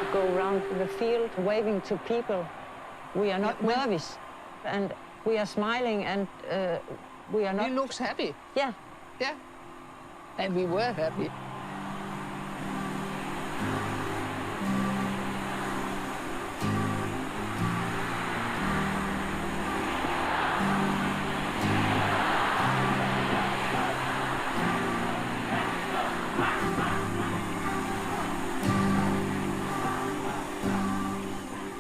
We go around the field waving to people. We are not nervous and we are smiling and we are not... He looks happy. Yeah. Yeah. And we were happy.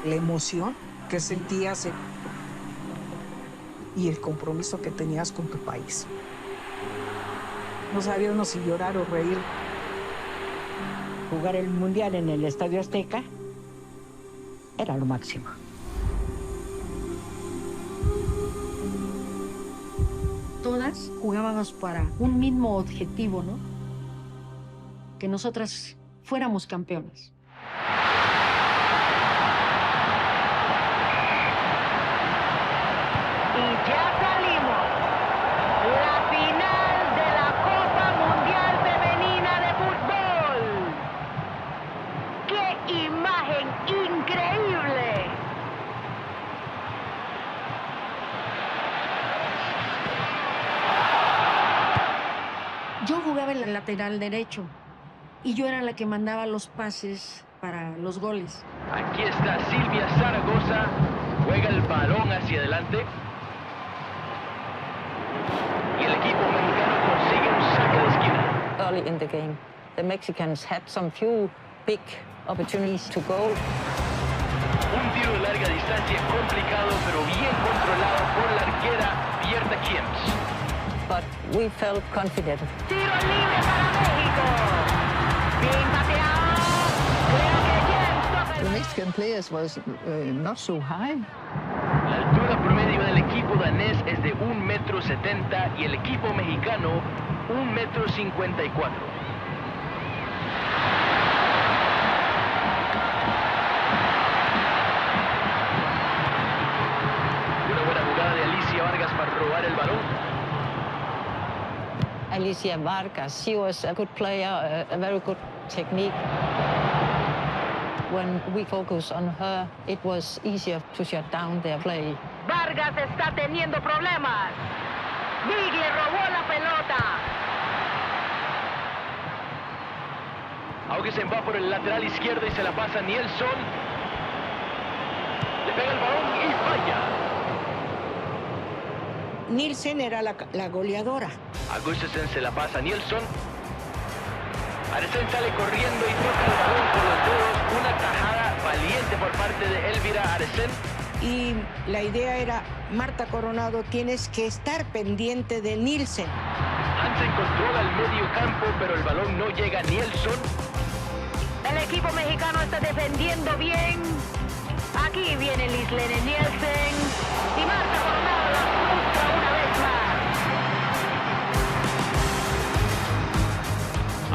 La emoción que sentías y el compromiso que tenías con tu país. No sabíamos si llorar o reír. Jugar el Mundial en el Estadio Azteca era lo máximo. Todas jugábamos para un mismo objetivo, ¿no? Que nosotras fuéramos campeonas. Ya salimos. La final de la Copa Mundial Femenina de Fútbol. ¡Qué imagen increíble! Yo jugaba en el lateral derecho y yo era la que mandaba los pases para los goles. Aquí está Silvia Zaragoza. Juega el balón hacia adelante. Y el equipo mexicano consigue un saque de esquina. Early in the game, the Mexicans had some few big opportunities to goal. Un tiro de larga distancia complicado, pero bien controlado por la arquera Bjerta Kiems. But we felt confident. Tiro libre para México. Bien pateado. Creo que Kiems. The Mexican players was not so high. La altura promedio del equipo danés es de 1,70 m y el equipo mexicano 1,54 m. Una buena jugada de Alicia Vargas para robar el balón. Alicia Vargas, she was a good player, a very good technique. When we focus on her, it was easier to shut down their play. Vargas está teniendo problemas. Big le robó la pelota. Augesen va por el lateral izquierdo y se la pasa a Nielsen. Le pega el balón y falla. Nielsen era la goleadora. Augustensen se la pasa a Nielsen. Aresen sale corriendo y toca el balón con los dedos. Una tajada valiente por parte de Elvira Aresen. Y la idea era, Marta Coronado, tienes que estar pendiente de Nielsen. Hansen controla el medio campo, pero el balón no llega a Nielsen. El equipo mexicano está defendiendo bien. Aquí viene Lislene Nielsen. Y Marta Coronado la frustra una vez más.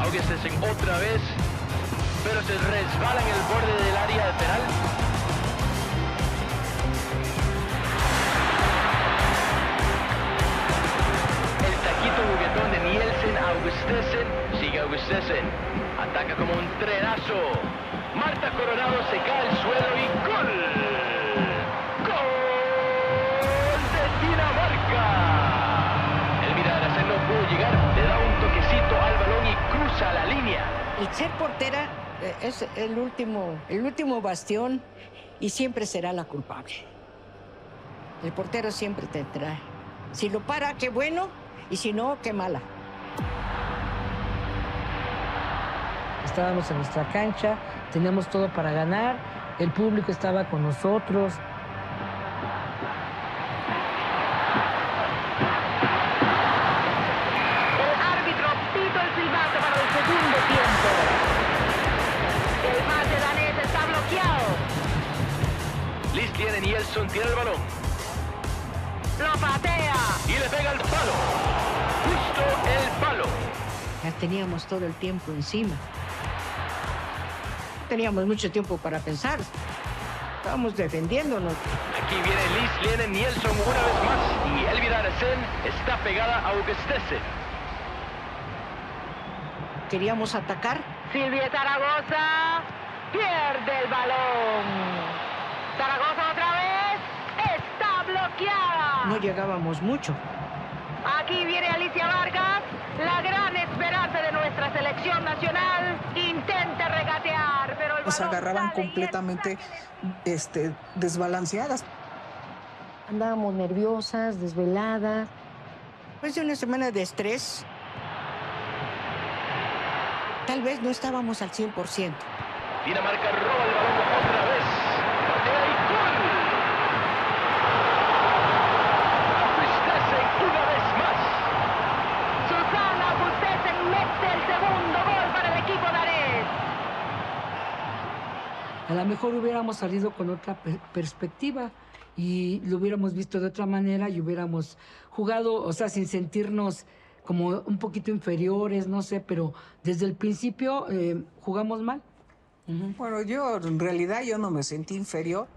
Augustensen otra vez, pero se resbala en el borde del área de penal. El taquito juguetón de Nielsen a Augustensen. Sigue Augustensen. Ataca como un trenazo. Marta Coronado se cae al suelo y ¡gol! ¡Gol de Dinamarca! Elvira Aresen no pudo llegar, le da un toquecito al balón y cruza la línea. El ser portera es el último bastión y siempre será la culpable. El portero siempre tendrá. Si lo para, qué bueno, y si no, qué mala. Estábamos en nuestra cancha, teníamos todo para ganar, el público estaba con nosotros. El árbitro pita el silbato para el segundo tiempo. El pase danés está bloqueado. Lislene Nielsen tiene el balón. Lo patea. Y le pega el palo. Justo el palo. Ya teníamos todo el tiempo encima. Teníamos mucho tiempo para pensar. Estábamos defendiéndonos. Aquí viene Lislene Nielsen una vez más. Y Elvira Aresen está pegada a Augustensen. Queríamos atacar. Silvia Zaragoza pierde el balón. Zaragoza otra vez. Está bloqueada. No llegábamos mucho. Aquí viene Alicia Vargas, la gran esperanza de nuestra selección nacional. Intenta regatear, pero el Nos balón agarraban sale completamente desbalanceadas. Andábamos nerviosas, desveladas. Después de una semana de estrés, tal vez no estábamos al 100%. Dinamarca roba el balón otra vez. Patea y gol. Augustensen una vez más. Susana Augustensen mete el segundo gol para el equipo danés. A lo mejor hubiéramos salido con otra perspectiva y lo hubiéramos visto de otra manera y hubiéramos jugado, o sea, sin sentirnos como un poquito inferiores, no sé, pero desde el principio jugamos mal. Bueno, en realidad yo no me sentí inferior.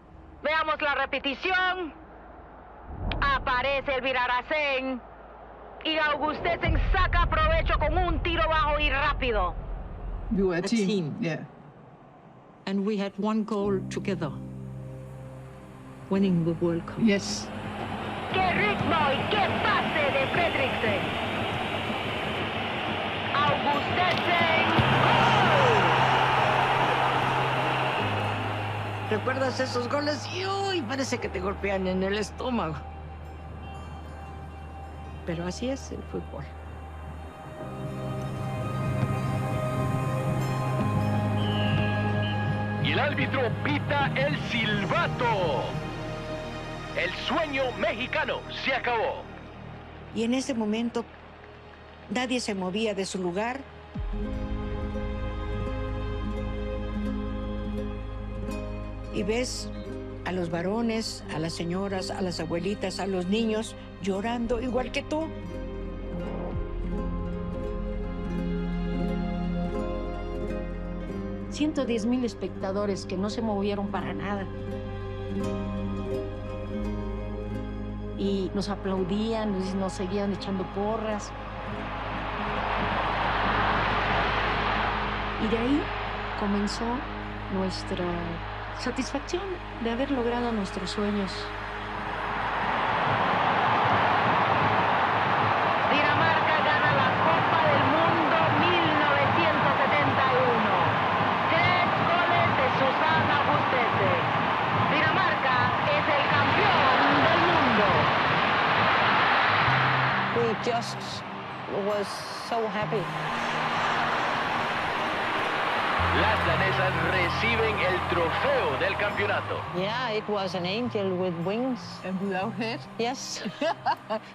Veamos la repetición. Aparece Elvira Aresen y Augustensen saca provecho con un tiro bajo y rápido. We were a team. team. Yeah. And we had one goal together, winning the World Cup. Yes. ¡Qué ritmo y qué pase de Fredriksen! Augustensen. ¿Recuerdas esos goles? Y uy, parece que te golpean en el estómago. Pero así es el fútbol. Y el árbitro pita el silbato. El sueño mexicano se acabó. Y en ese momento nadie se movía de su lugar. Y ves a los varones, a las señoras, a las abuelitas, a los niños llorando igual que tú. $110,000 espectadores que no se movieron para nada. Y nos aplaudían, nos seguían echando porras. Y de ahí comenzó nuestra satisfacción de haber logrado nuestros sueños. Dinamarca gana la Copa del Mundo 1971. 3 goles de Susana Bustete. Dinamarca es el campeón del mundo. We just was so happy. Las danesas reciben el trofeo del campeonato. Yeah, it was an angel with wings. And without head? Yes.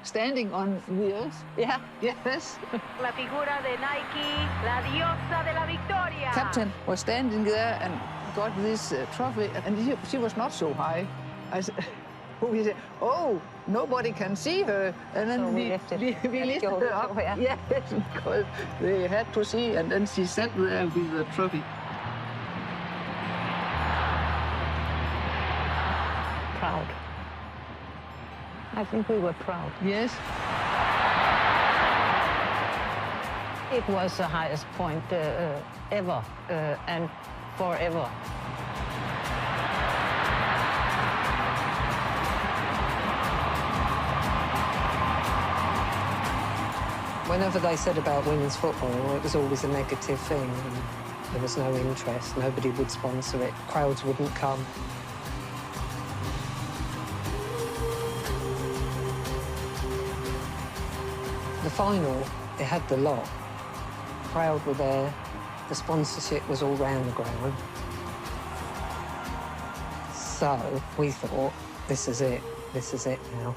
Standing on wheels? Yeah. Yes. La figura de Nike, la diosa de la victoria. Captain was standing there and got this trophy, and she was not so high. We said, oh, nobody can see her. And then So we lifted her up. Yeah. Yes, because they had to see, and then she sat there with the trophy. Proud. I think we were proud. Yes. It was the highest point ever and forever. Whenever they said about women's football, it was always a negative thing. And there was no interest. Nobody would sponsor it. Crowds wouldn't come. The final, it had the lot. The crowd were there. The sponsorship was all round the ground. So we thought, this is it. This is it now.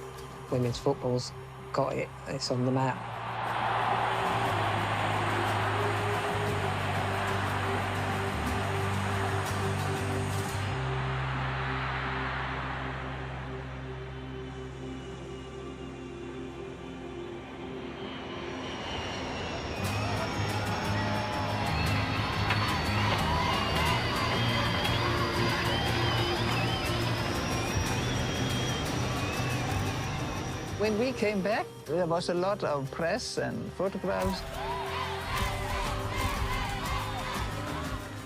Women's football's got it. It's on the map. When we came back, there was a lot of press and photographs.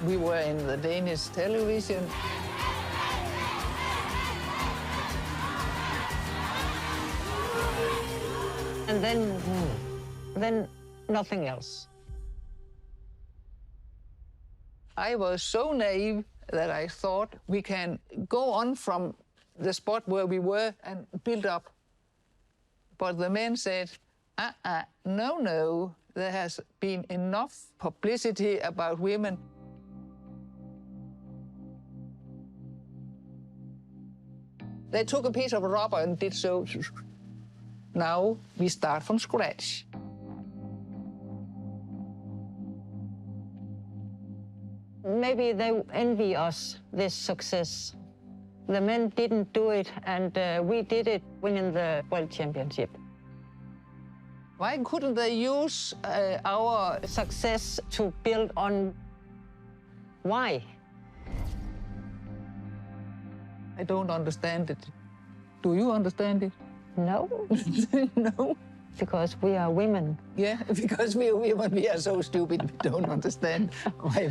We were in the Danish television. And then nothing else. I was so naive that I thought we can go on from the spot where we were and build up. But the men said, no, there has been enough publicity about women. They took a piece of rubber and did so. Now we start from scratch. Maybe they envy us, this success. The men didn't do it, and we did it, winning the World Championship. Why couldn't they use our success to build on? Why? I don't understand it. Do you understand it? No. No. Because we are women. Yeah, because we are women, we are so stupid, we don't understand why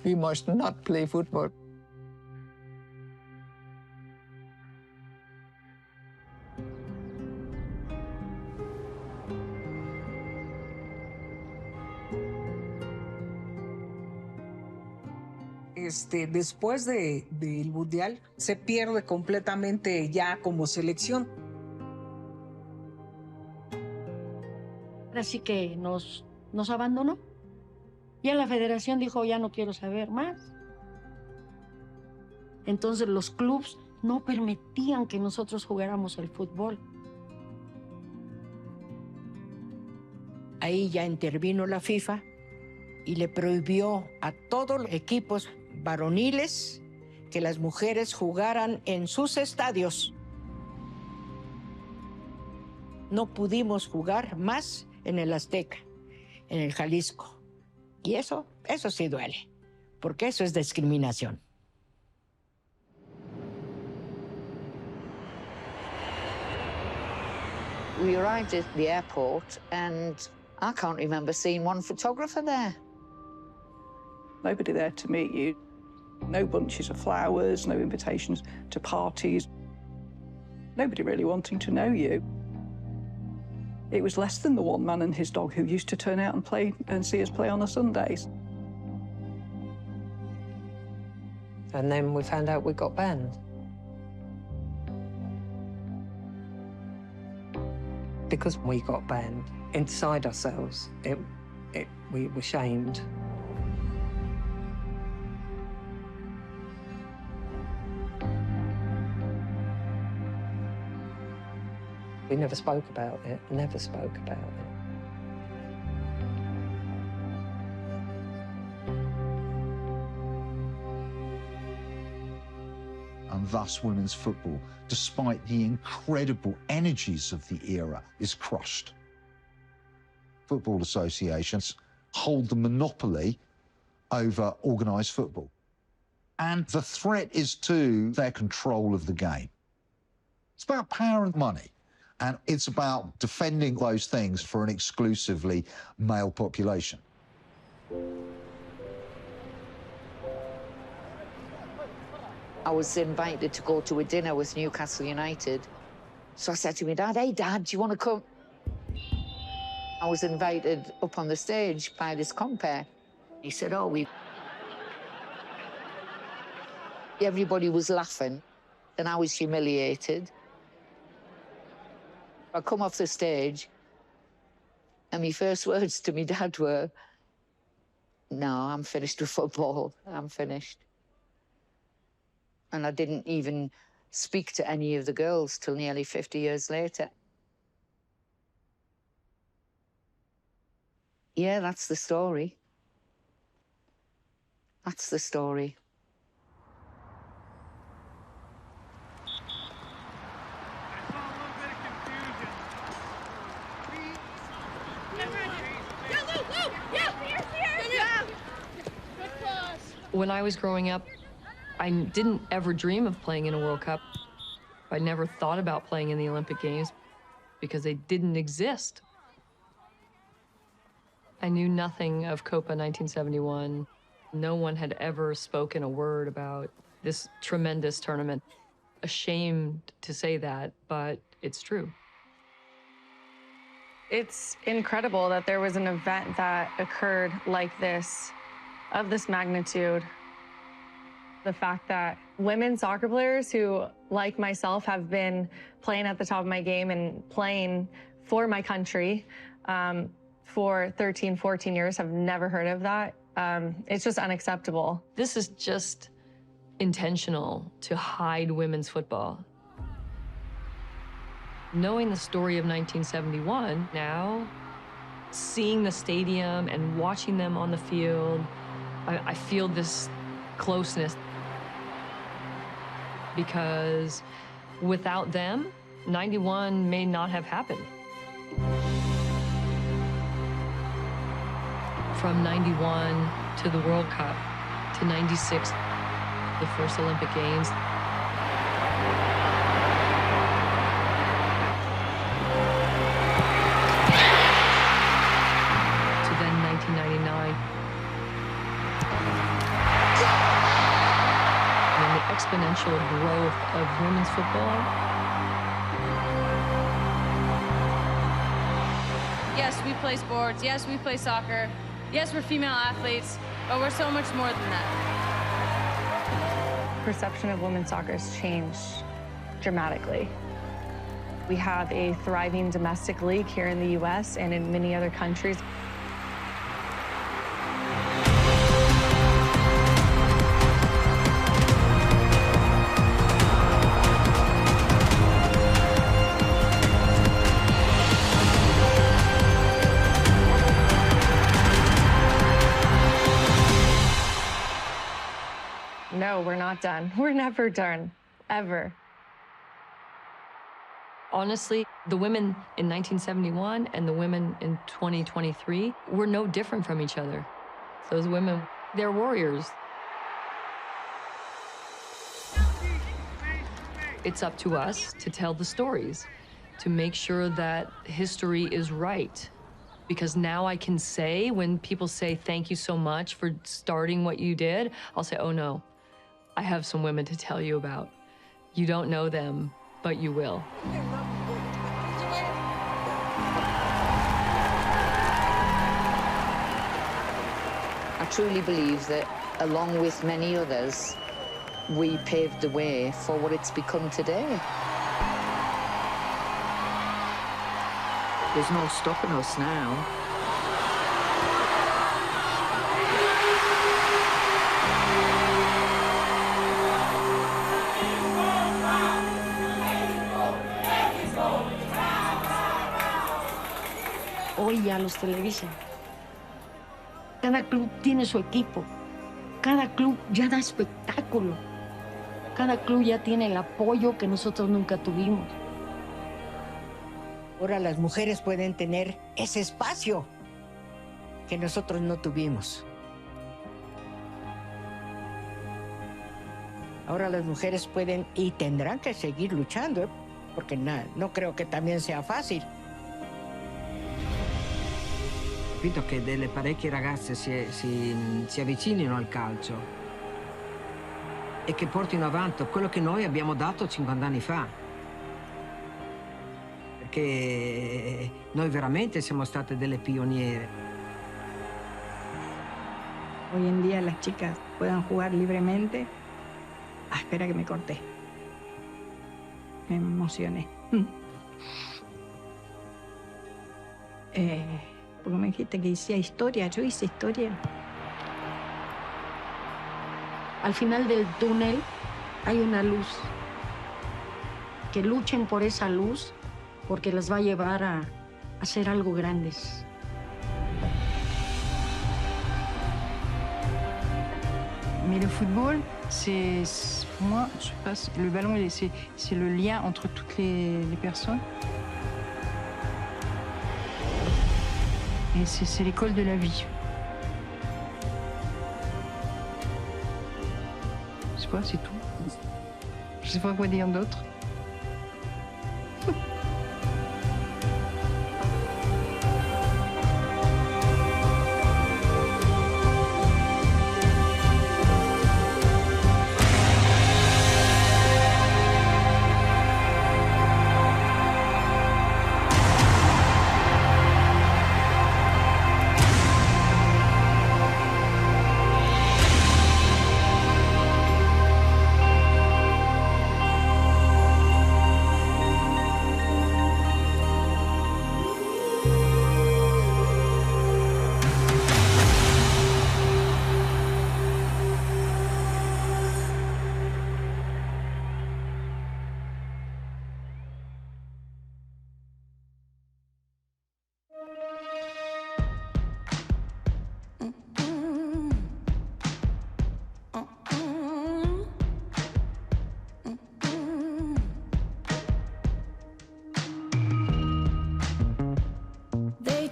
we must not play football. Después del Mundial se pierde completamente ya como selección. Así que nos abandonó. Ya la federación dijo, ya no quiero saber más. Entonces los clubes no permitían que nosotros jugáramos el fútbol. Ahí ya intervino la FIFA y le prohibió a todos los equipos varoniles que las mujeres jugaran en sus estadios. No pudimos jugar más en el Azteca, en el Jalisco. Y eso sí duele, porque eso es discriminación. We arrived at the airport and I can't remember seeing one photographer there. Nobody there to meet you. No bunches of flowers, no invitations to parties. Nobody really wanting to know you. It was less than the one man and his dog who used to turn out and play and see us play on the Sundays. And then we found out we got banned. Because we got banned, inside ourselves, we were shamed. We never spoke about it, never spoke about it. And thus women's football, despite the incredible energies of the era, is crushed. Football associations hold the monopoly over organised football. And the threat is to their control of the game. It's about power and money. And it's about defending those things for an exclusively male population. I was invited to go to a dinner with Newcastle United. So I said to my dad, "Hey, Dad, do you want to come?" I was invited up on the stage by this compere. He said, "Oh, Everybody was laughing, and I was humiliated. I come off the stage, and my first words to my dad were, "No, I'm finished with football. I'm finished." And I didn't even speak to any of the girls till nearly 50 years later. Yeah, that's the story. That's the story. When I was growing up, I didn't ever dream of playing in a World Cup. I never thought about playing in the Olympic Games because they didn't exist. I knew nothing of Copa 1971. No one had ever spoken a word about this tremendous tournament. Ashamed to say that, but it's true. It's incredible that there was an event that occurred like this, of this magnitude. The fact that women soccer players who, like myself, have been playing at the top of my game and playing for my country for 13, 14 years have never heard of that. It's just unacceptable. This is just intentional to hide women's football. Knowing the story of 1971 now, seeing the stadium and watching them on the field, I feel this closeness. Because without them, 91 may not have happened. From 91 to the World Cup, to 96, the first Olympic Games. To then 1999. And the exponential growth of women's football. Yes, we play sports. Yes, we play soccer. Yes, we're female athletes, but we're so much more than that. Perception of women's soccer has changed dramatically. We have a thriving domestic league here in the U.S. and in many other countries. not done. We're never done, ever. Honestly, the women in 1971 and the women in 2023 were no different from each other. Those women, they're warriors. It's up to us to tell the stories, to make sure that history is right. Because now I can say, when people say, thank you so much for starting what you did, I'll say, oh no, I have some women to tell you about. You don't know them, but you will. I truly believe that, along with many others, we paved the way for what it's become today. There's no stopping us now. Hoy ya los televisan. Cada club tiene su equipo. Cada club ya da espectáculo. Cada club ya tiene el apoyo que nosotros nunca tuvimos. Ahora las mujeres pueden tener ese espacio que nosotros no tuvimos. Ahora las mujeres pueden y tendrán que seguir luchando, porque no creo che también sea fácil. Capito che delle parecchie ragazze si avvicinino al calcio e che portino avanti quello che noi abbiamo dato 50 anni fa. Perché noi veramente siamo state delle pioniere. Hoy en día las chicas puedan jugar libremente. Ah, espera que me corté. Me emocioné. Porque me dijiste que hacía historia. Yo hice historia. Al final del túnel hay una luz. Que luchen por esa luz porque las va a llevar a hacer algo grandes. Mais le football, c'est pour moi, je sais pas, le ballon, c'est le lien entre toutes les personnes. Et c'est l'école de la vie. Je sais pas, c'est tout. Je sais pas quoi dire d'autre.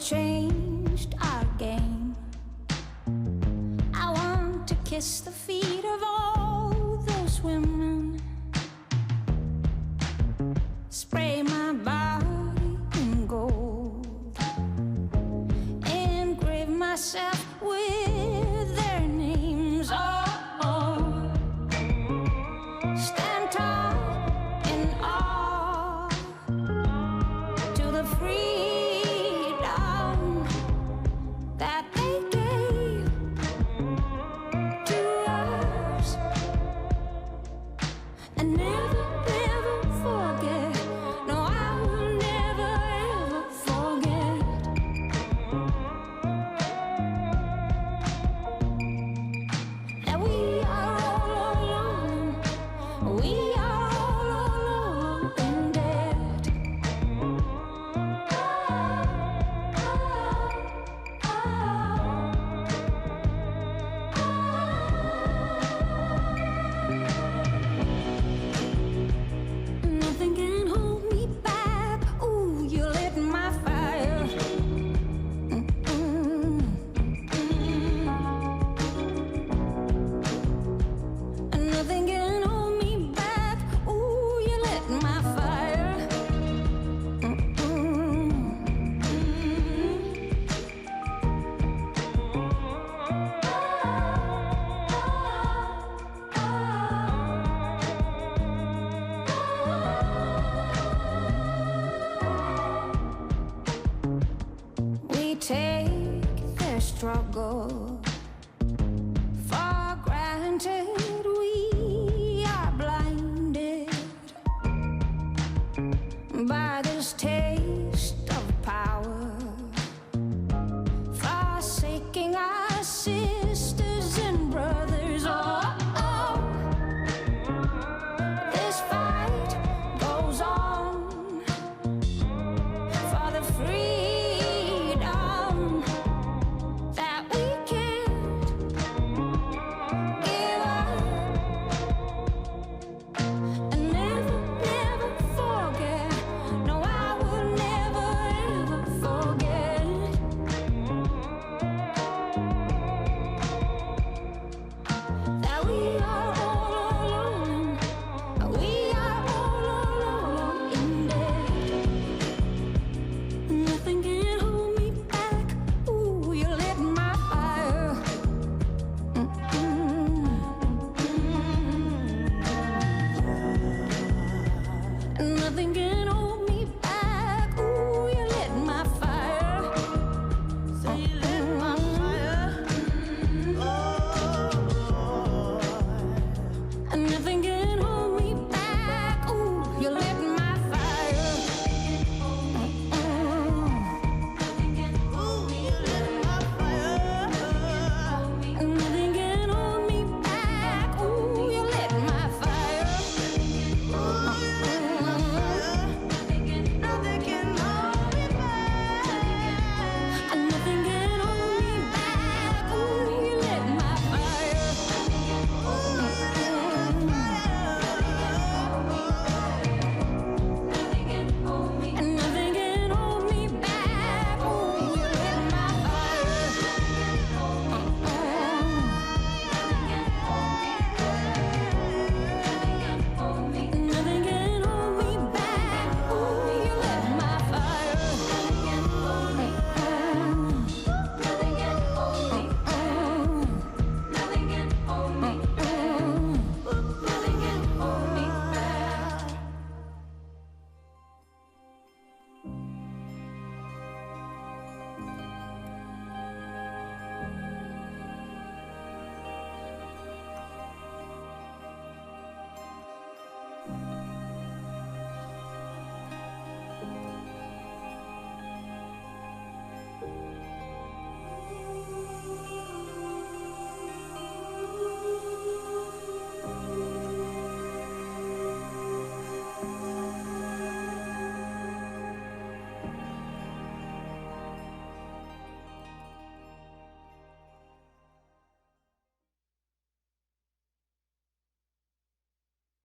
Changed our game. I want to kiss the feet of all those women, spray my body in gold, engrave myself with their names. Oh, stand tall in awe to the free that they gave to us, and never, never forget. No, I will never, ever forget. drop